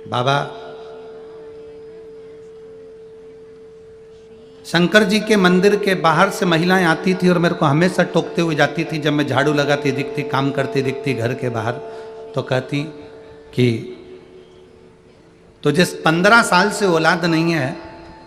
Speaker 1: बाबा शंकर जी के मंदिर के बाहर से महिलाएं आती थी और मेरे को हमेशा टोकते हुए जाती थी। जब मैं झाड़ू लगाती दिखती, काम करती दिखती घर के बाहर, तो कहती कि तुझे 15 साल से औलाद नहीं है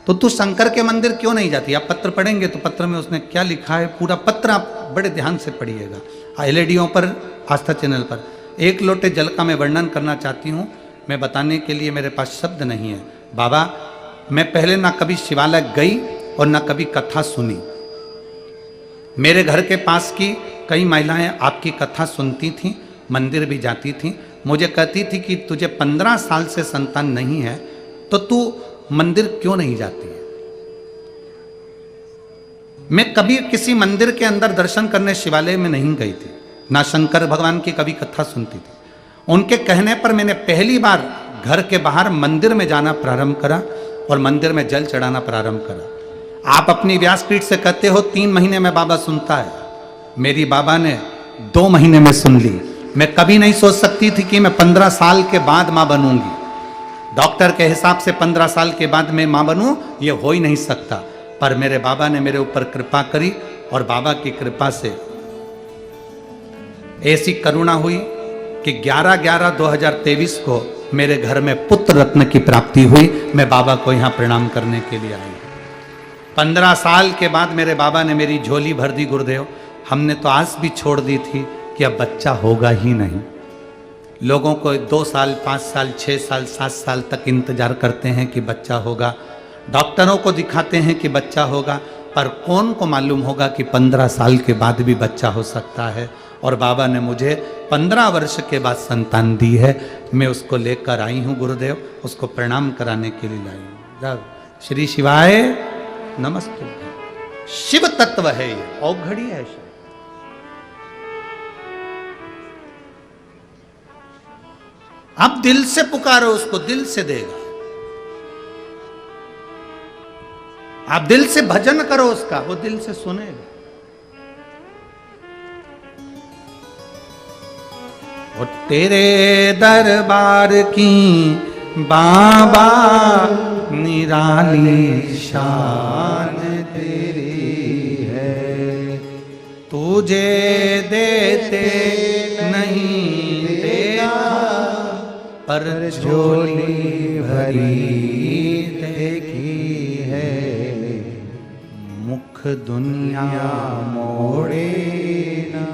Speaker 1: तो तू शंकर के मंदिर क्यों नहीं जाती? आप पत्र पढ़ेंगे तो पत्र में उसने क्या लिखा है, पूरा पत्र आप बड़े ध्यान से पढ़िएगा। एलईडीओं पर, आस्था चैनल पर। एक लोटे जल का मैं वर्णन करना चाहती हूँ। मैं बताने के लिए मेरे पास शब्द नहीं है। बाबा, मैं पहले ना कभी शिवालय गई और ना कभी कथा सुनी। मेरे घर के पास की कई महिलाएं आपकी कथा सुनती थीं, मंदिर भी जाती थीं। मुझे कहती थी कि तुझे 15 साल से संतान नहीं है तो तू मंदिर क्यों नहीं जाती है? मैं कभी किसी मंदिर के अंदर दर्शन करने शिवालय में नहीं गई थी, ना शंकर भगवान की कभी कथा सुनती थी। उनके कहने पर मैंने पहली बार घर के बाहर मंदिर में जाना प्रारंभ करा और मंदिर में जल चढ़ाना प्रारंभ करा। आप अपनी व्यासपीठ से कहते हो 3 महीने में बाबा सुनता है, मेरी बाबा ने 2 महीने में सुन ली। मैं कभी नहीं सोच सकती थी कि मैं 15 साल के बाद मां बनूंगी। डॉक्टर के हिसाब से 15 साल के बाद मैं मां बनूं, ये हो ही नहीं सकता। पर मेरे बाबा ने मेरे ऊपर कृपा करी और बाबा की कृपा से ऐसी करुणा हुई कि 11/11/2023 को मेरे घर में पुत्र रत्न की प्राप्ति हुई। मैं बाबा को यहां प्रणाम करने के लिए आई। 15 साल के बाद मेरे बाबा ने मेरी झोली भर दी। गुरुदेव, हमने तो आस भी छोड़ दी थी कि अब बच्चा होगा ही नहीं। लोगों को 2 साल, 5 साल, 6 साल, 7 साल तक इंतजार करते हैं कि बच्चा होगा। डॉक्टरों को दिखाते हैं कि बच्चा होगा, पर कौन को मालूम होगा कि 15 साल के बाद भी बच्चा हो सकता है। और बाबा ने मुझे 15 वर्ष के बाद संतान दी है। मैं उसको लेकर आई हूँ गुरुदेव, उसको प्रणाम कराने के लिए लाई हूँ। जब श्री शिवाय नमस्ते। शिव तत्व है ये, औघड़ी है शायद। आप दिल से पुकारो उसको, दिल से देगा। आप दिल से भजन करो उसका, वो दिल से सुनेगा। और तेरे दरबार की बाबा निराली शान तेरी है, तुझे देते नहीं देता पर झोली भरी देखी है, मुख दुनिया मोड़े ना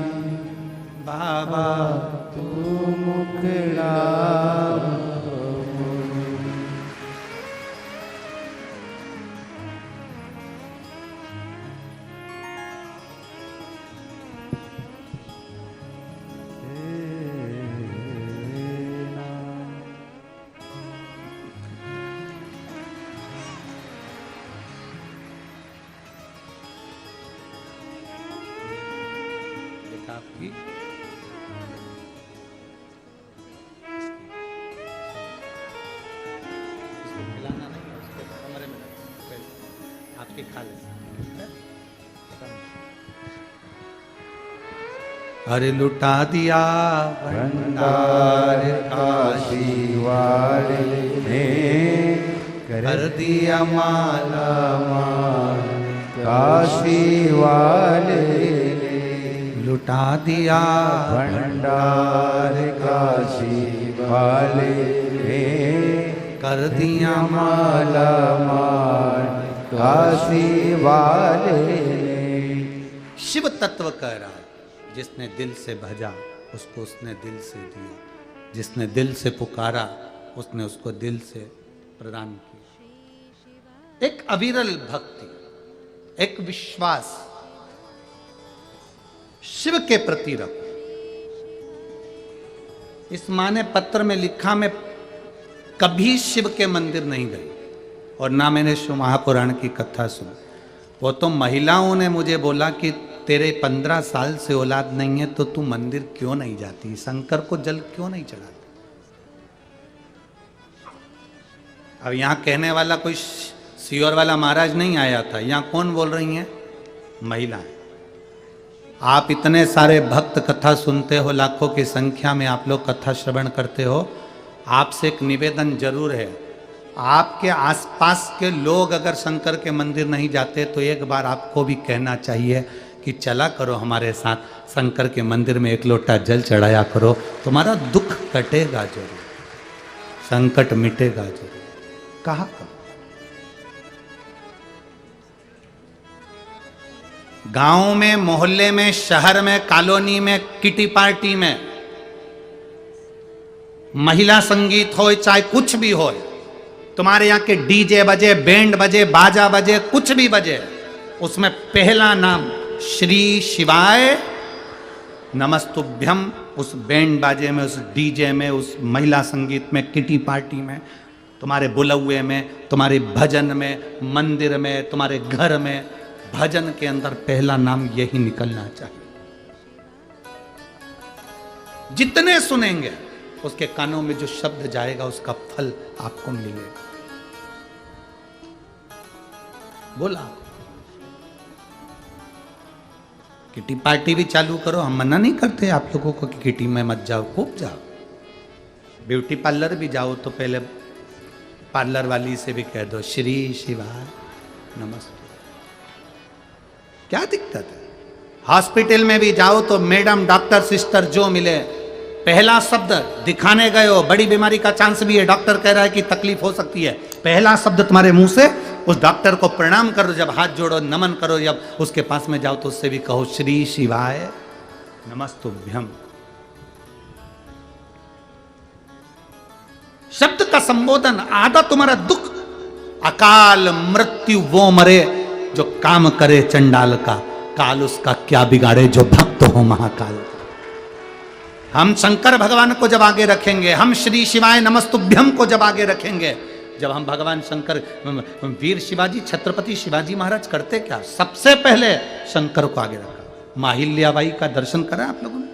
Speaker 1: बाबा तू मुखड़ा। आपकी इसको मिलाना नहीं है, उसके कमरे में आपकी खा ले। अरे लुटा दिया
Speaker 2: भंडार काशी वाले ने कर दिया माला माल, काशी वाले
Speaker 1: लुटा दिया
Speaker 2: भंडार काशी वाले ने
Speaker 1: कर दिया
Speaker 2: माला माल, काशी वाले ने।
Speaker 1: शिव तत्व कह रहा है, जिसने दिल से भजा उसको उसने दिल से दिया, जिसने दिल से पुकारा उसने उसको दिल से प्रदान किया। एक अविरल भक्ति, एक विश्वास शिव के प्रति रखो। इस माँ ने पत्र में लिखा, मैं कभी शिव के मंदिर नहीं गई और ना मैंने शिव महापुराण की कथा सुनी। वो तो महिलाओं ने मुझे बोला कि तेरे 15 साल से औलाद नहीं है तो तू मंदिर क्यों नहीं जाती, शंकर को जल क्यों नहीं चढ़ाती। अब यहां कहने वाला कोई सियोर वाला महाराज नहीं आया था, यहां कौन बोल रही हैं? महिलाएं। आप इतने सारे भक्त कथा सुनते हो, लाखों की संख्या में आप लोग कथा श्रवण करते हो। आपसे एक निवेदन जरूर है, आपके आसपास के लोग अगर शंकर के मंदिर नहीं जाते तो एक बार आपको भी कहना चाहिए कि चला करो हमारे साथ, शंकर के मंदिर में 1 लोटा जल चढ़ाया करो, तुम्हारा दुख कटेगा जरूर, संकट मिटेगा जरूर। कहा करो। गांव में, मोहल्ले में, शहर में, कॉलोनी में, किटी पार्टी में, महिला संगीत हो चाहे कुछ भी हो, तुम्हारे यहाँ के डीजे बजे, बैंड बजे, बाजा बजे, कुछ भी बजे, उसमें पहला नाम श्री शिवाय नमस्तुभ्यम। उस बैंड बाजे में, उस डीजे में, उस महिला संगीत में, किटी पार्टी में, तुम्हारे बुलौए में, तुम्हारे भजन में, मंदिर में, तुम्हारे घर में, भजन के अंदर पहला नाम यही निकलना चाहिए। जितने सुनेंगे उसके कानों में जो शब्द जाएगा उसका फल आपको मिलेगा। बोला किटी पार्टी भी चालू करो, हम मना नहीं करते आप लोगों को कि किटी में मत जाओ, खूब जाओ। ब्यूटी पार्लर भी जाओ तो पहले पार्लर वाली से भी कह दो श्री शिवाय नमस्ते, क्या दिक्कत है। हॉस्पिटल में भी जाओ तो मैडम डॉक्टर सिस्टर जो मिले, पहला शब्द दिखाने गए हो, बड़ी बीमारी का चांस भी है, डॉक्टर कह रहा है कि तकलीफ हो सकती है, पहला शब्द तुम्हारे मुंह से उस डॉक्टर को प्रणाम करो, जब हाथ जोड़ो नमन करो, जब उसके पास में जाओ तो उससे भी कहो श्री शिवाय नमस्तुभ्यम। शब्द का संबोधन, आधा तुम्हारा दुख, अकाल मृत्यु वो मरे जो काम करे चंडाल का, काल उसका क्या बिगाड़े जो भक्त हो महाकाल। हम शंकर भगवान को जब आगे रखेंगे, हम श्री शिवाय नमस्तुभ्यम को जब आगे रखेंगे, जब हम भगवान शंकर, वीर शिवाजी छत्रपति शिवाजी महाराज करते क्या, सबसे पहले शंकर को आगे रखा। माहिल्याबाई का दर्शन करा आप लोगों ने,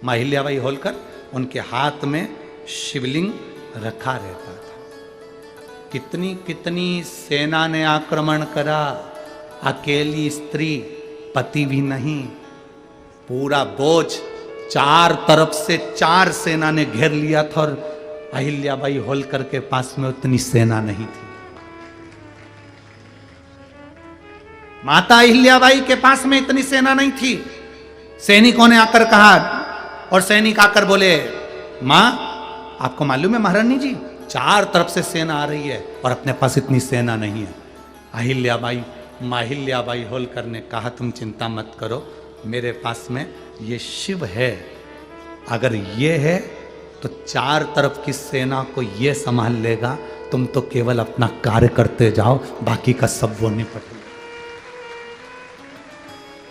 Speaker 1: माहिल्याबाई होलकर, उनके हाथ में शिवलिंग रखा रहता था। कितनी कितनी सेना ने आक्रमण करा, अकेली स्त्री, पति भी नहीं, पूरा बोझ चार तरफ से 4 सेना ने घेर लिया था और अहिल्याबाई होलकर के पास में उतनी सेना नहीं थी। माता अहिल्याबाई के पास में इतनी सेना नहीं थी। सैनिकों ने आकर कहा और सैनिक आकर बोले, मां आपको मालूम है महारानी जी, 4 तरफ से सेना आ रही है और अपने पास इतनी सेना नहीं है। अहिल्याबाई माहिल्याबाई होलकर ने कहा, तुम चिंता मत करो, मेरे पास में ये शिव है, अगर ये है तो 4 तरफ की सेना को ये संभाल लेगा, तुम तो केवल अपना कार्य करते जाओ, बाकी का सब वो निपटेगा।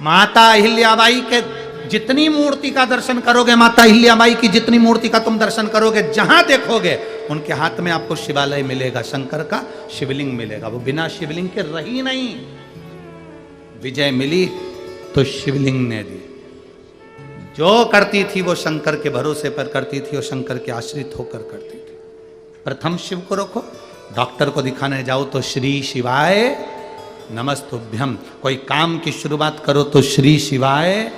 Speaker 1: माता अहिल्याबाई के जितनी मूर्ति का दर्शन करोगे, माता अहिल्याबाई की जितनी मूर्ति का तुम दर्शन करोगे, जहां देखोगे उनके हाथ में आपको शिवालय मिलेगा, शंकर का शिवलिंग मिलेगा। वो बिना शिवलिंग के रही नहीं। विजय मिली तो शिवलिंग ने दी। जो करती थी वो शंकर के भरोसे पर करती थी और शंकर के आश्रित होकर करती थी। प्रथम शिव को रखो, डॉक्टर को दिखाने जाओ तो श्री शिवाय नमस्तुभ्यम, कोई काम की शुरुआत करो तो श्री शिवाय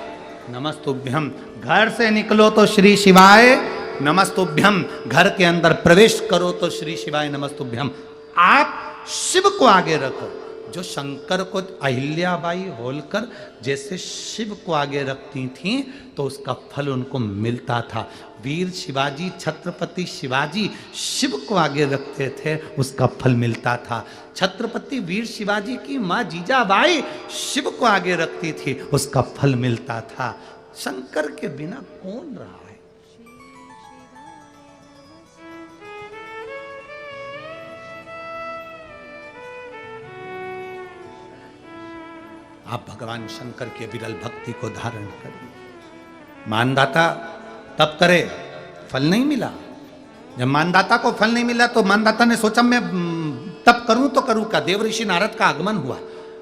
Speaker 1: नमस्तुभ्यम, घर से निकलो तो श्री शिवाय नमस्तुभ्यम, घर के अंदर प्रवेश करो तो श्री शिवाय नमस्तुभ्यम। आप शिव को आगे रखो। जो शंकर को अहिल्याबाई होलकर जैसे शिव को आगे रखती थी तो उसका फल उनको मिलता था। वीर शिवाजी छत्रपति शिवाजी शिव को आगे रखते थे, उसका फल मिलता था। छत्रपति वीर शिवाजी की माँ जीजाबाई शिव को आगे रखती थी, उसका फल मिलता था। शंकर के बिना कौन रहा है? आप भगवान शंकर के विरल भक्ति को धारण करिए। मानदाता तप करे, फल नहीं मिला। जब मानदाता को फल नहीं मिला तो मानदाता ने सोचा मैं तप करूं तो करूं क्या। देव ऋषि नारद का आगमन हुआ।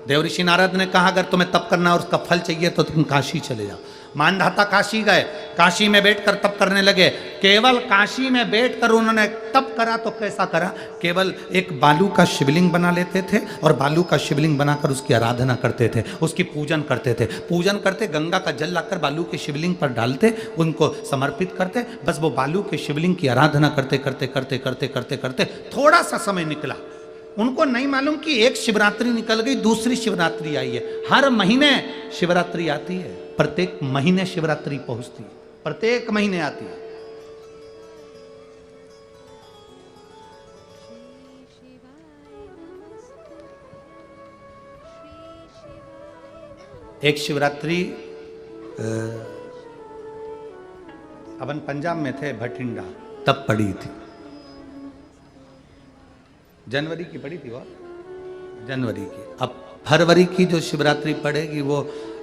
Speaker 1: देव ऋषि नारद ने कहा अगर तुम्हें तप करना और उसका फल चाहिए तो तुम काशी चले जाओ। मानधाता काशी गए, काशी में बैठकर तप करने लगे। केवल काशी में बैठकर उन्होंने तप करा तो कैसा करा, केवल एक बालू का शिवलिंग बना लेते थे और बालू का शिवलिंग बनाकर उसकी आराधना करते थे, उसकी पूजन करते थे। पूजन करते, गंगा का जल लाकर बालू के शिवलिंग पर डालते, उनको समर्पित करते। बस वो बालू के शिवलिंग की आराधना करते करते करते करते करते करते थोड़ा सा समय निकला। उनको नहीं मालूम कि एक शिवरात्रि निकल गई, दूसरी शिवरात्रि आई है। हर महीने शिवरात्रि आती है, प्रत्येक महीने शिवरात्रि पहुंचती है, प्रत्येक महीने आती है। एक शिवरात्रि अपन पंजाब में थे, भटिंडा, तब पड़ी थी। जनवरी की पड़ी थी वो, जनवरी की। अब फरवरी की जो शिवरात्रि पड़ेगी वो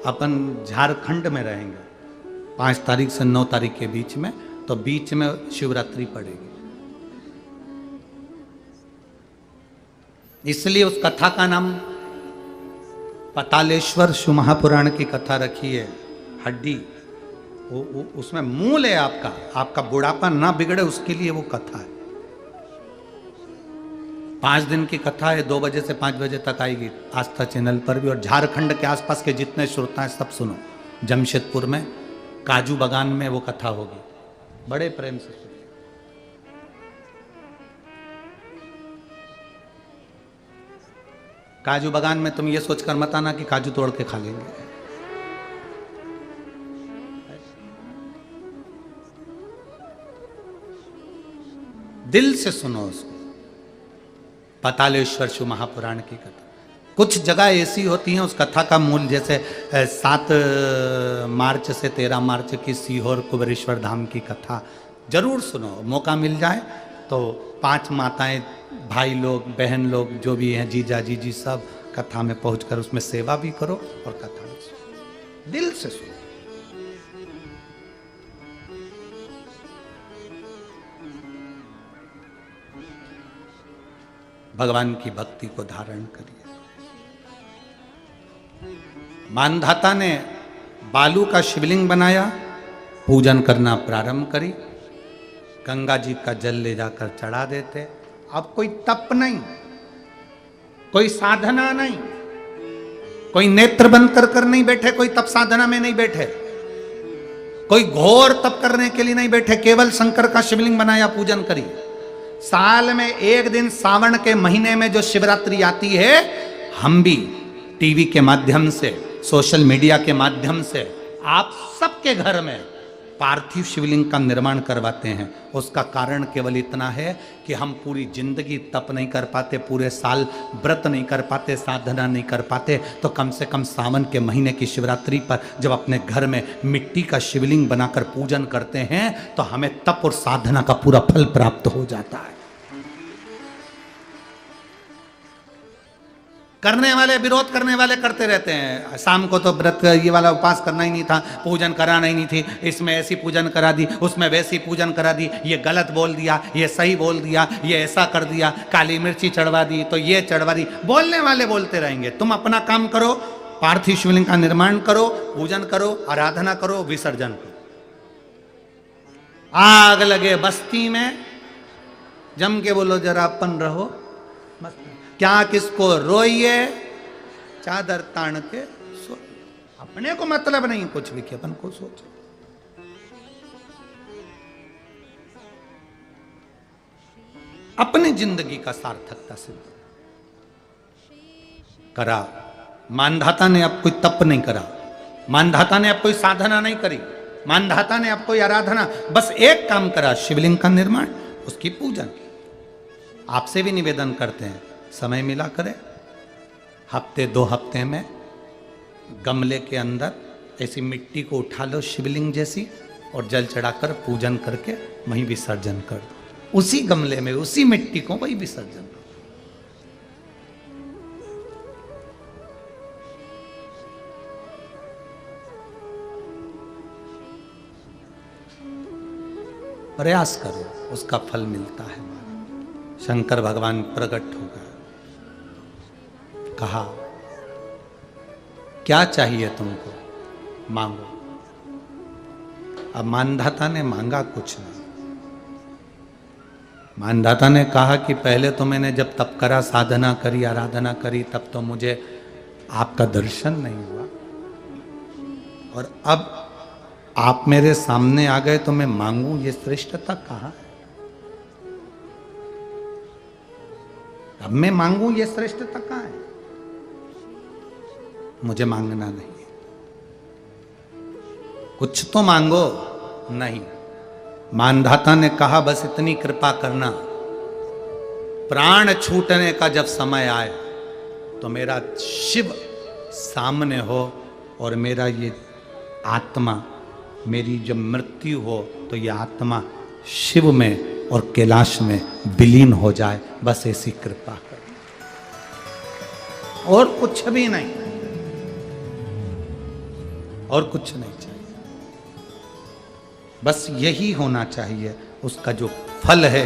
Speaker 1: अपन झारखंड में रहेंगे 5 तारीख से 9 तारीख के बीच में, तो बीच में शिवरात्रि पड़ेगी। इसलिए उस कथा का नाम पतालेश्वर शिव महापुराण की कथा रखी है। हड्डी उसमें मूल है आपका बुढ़ापा ना बिगड़े उसके लिए वो कथा है। 5 दिन की कथा है, 2 बजे से 5 बजे तक आएगी आस्था चैनल पर भी, और झारखंड के आसपास के जितने श्रोता हैं सब सुनो। जमशेदपुर में काजू बागान में वो कथा होगी, बड़े प्रेम से सुनिए। काजू बागान में तुम ये सोचकर मत आना कि काजू तोड़ के खा लेंगे। दिल से सुनो उसको। पातालेश्वर शिव महापुराण की कथा, कुछ जगह ऐसी होती हैं उस कथा का मूल, जैसे 7 मार्च से 13 मार्च की सीहोर कुबेरेश्वर धाम की कथा जरूर सुनो, मौका मिल जाए तो 5 माताएं, भाई लोग, बहन लोग जो भी हैं, जीजा जीजी, सब कथा में पहुंचकर उसमें सेवा भी करो और कथा भी सुनो, दिल से सुनो। भगवान की भक्ति को धारण करिए। मानधाता ने बालू का शिवलिंग बनाया, पूजन करना प्रारंभ करी, गंगा जी का जल ले जाकर चढ़ा देते। अब कोई तप नहीं, कोई साधना नहीं, कोई नेत्र बंद कर नहीं बैठे, कोई तप साधना में नहीं बैठे, कोई घोर तप करने के लिए नहीं बैठे, केवल शंकर का शिवलिंग बनाया, पूजन करी। साल में एक दिन सावन के महीने में जो शिवरात्रि आती है, हम भी टीवी के माध्यम से, सोशल मीडिया के माध्यम से आप सबके घर में पार्थिव शिवलिंग का निर्माण करवाते हैं। उसका कारण केवल इतना है कि हम पूरी जिंदगी तप नहीं कर पाते, पूरे साल व्रत नहीं कर पाते, साधना नहीं कर पाते, तो कम से कम सावन के महीने की शिवरात्रि पर जब अपने घर में मिट्टी का शिवलिंग बनाकर पूजन करते हैं तो हमें तप और साधना का पूरा फल प्राप्त हो जाता है। करने वाले, विरोध करने वाले करते रहते हैं, शाम को तो व्रत ये वाला उपवास करना ही नहीं था, पूजन कराना ही नहीं थी, इसमें ऐसी पूजन करा दी, उसमें वैसी पूजन करा दी, ये गलत बोल दिया, ये सही बोल दिया, ये ऐसा कर दिया, काली मिर्ची चढ़वा दी तो ये चढ़वा दी। बोलने वाले बोलते रहेंगे, तुम अपना काम करो, पार्थिव शिवलिंग का निर्माण करो, पूजन करो, आराधना करो, विसर्जन करो। आग लगे बस्ती में, जम के बोलो जरा अपन रहो, क्या किसको रोइए, चादर तान के सो, अपने को मतलब नहीं कुछ भी कि अपन को सोचो। अपनी जिंदगी का सार्थकता सिद्ध करा। मानधाता ने अब कोई तप नहीं करा, मानधाता ने अब कोई साधना नहीं करी, मानधाता ने अब कोई आराधना, बस एक काम करा, शिवलिंग का निर्माण, उसकी पूजन। आपसे भी निवेदन करते हैं, समय मिला करें, हफ्ते 2 हफ्ते में गमले के अंदर ऐसी मिट्टी को उठा लो शिवलिंग जैसी, और जल चढ़ाकर पूजन करके वहीं विसर्जन कर दो। उसी गमले में, उसी मिट्टी को वहीं विसर्जन करो। प्रयास करो, उसका फल मिलता है। शंकर भगवान प्रकट हो गए, कहा क्या चाहिए तुमको, मांगो। अब मानधाता ने मांगा कुछ नहीं। मानधाता ने कहा कि पहले तो मैंने जब तप करा, साधना करी, आराधना करी, तब तो मुझे आपका दर्शन नहीं हुआ, और अब आप मेरे सामने आ गए तो मैं मांगू, ये श्रेष्ठता कहाँ है? अब मैं मांगू, ये श्रेष्ठता कहाँ है? मुझे मांगना नहीं है। कुछ तो मांगो, नहीं। मानधाता ने कहा बस इतनी कृपा करना, प्राण छूटने का जब समय आए तो मेरा शिव सामने हो और मेरा ये आत्मा, मेरी जब मृत्यु हो तो ये आत्मा शिव में और कैलाश में विलीन हो जाए, बस ऐसी कृपा कर, और कुछ भी नहीं, और कुछ नहीं चाहिए। बस यही होना चाहिए। उसका जो फल है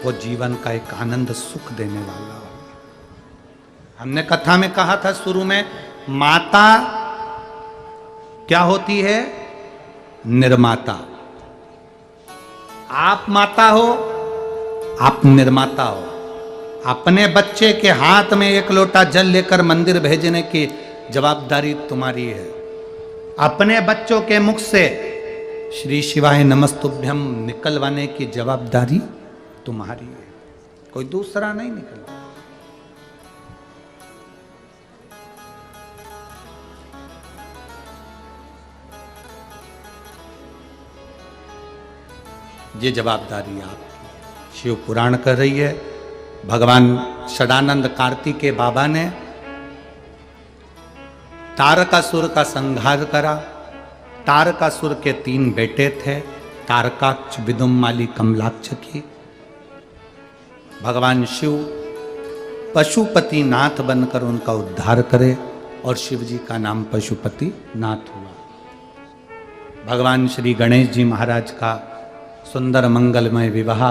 Speaker 1: वो जीवन का एक आनंद सुख देने वाला हो। हमने कथा में कहा था शुरू में, माता क्या होती है? निर्माता। आप माता हो, आप निर्माता हो। अपने बच्चे के हाथ में 1 लोटा जल लेकर मंदिर भेजने की जवाबदारी तुम्हारी है। अपने बच्चों के मुख से श्री शिवाय नमस्तुभ्यम निकलवाने की जवाबदारी तुम्हारी है, कोई दूसरा नहीं निकल। ये जवाबदारी आपकी। शिव पुराण कर रही है, भगवान षडानंद कार्तिकेय बाबा ने तारकासुर का संहार करा। तारकासुर के 3 बेटे थे, तारकाक्ष, विदुम्माली, कमलाक्ष की। भगवान शिव पशुपति नाथ बनकर उनका उद्धार करे और शिव जी का नाम पशुपति नाथ हुआ। भगवान श्री गणेश जी महाराज का सुंदर मंगलमय विवाह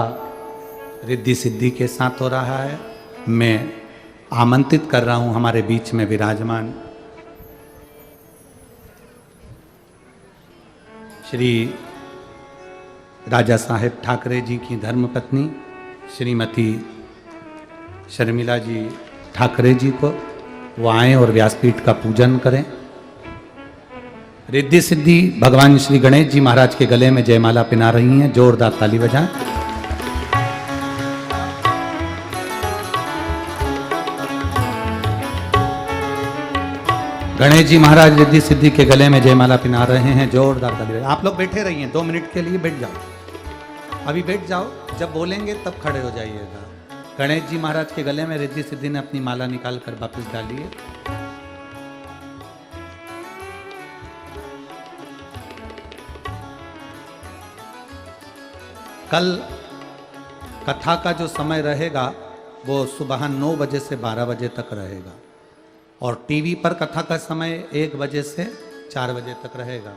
Speaker 1: रिद्धि सिद्धि के साथ हो रहा है। मैं आमंत्रित कर रहा हूं हमारे बीच में विराजमान श्री राजा साहेब ठाकरे जी की धर्मपत्नी श्रीमती शर्मिला जी ठाकरे जी को, वो आएं और व्यासपीठ का पूजन करें। रिद्धि सिद्धि भगवान श्री गणेश जी महाराज के गले में जयमाला पिना रही हैं, जोरदार ताली बजाएं। गणेश जी महाराज रिद्धि सिद्धि के गले में जयमाला पिना रहे हैं, जोरदार ताली बजाएं। आप लोग बैठे रहिए, 2 मिनट के लिए बैठ जाओ, अभी बैठ जाओ, जब बोलेंगे तब खड़े हो जाइएगा। गणेश जी महाराज के गले में रिद्धि सिद्धि ने अपनी माला निकाल कर वापस डाली है। कल कथा का जो समय रहेगा वो सुबह 9 बजे से 12 बजे तक रहेगा और टीवी पर कथा का समय 1 बजे से 4 बजे तक रहेगा।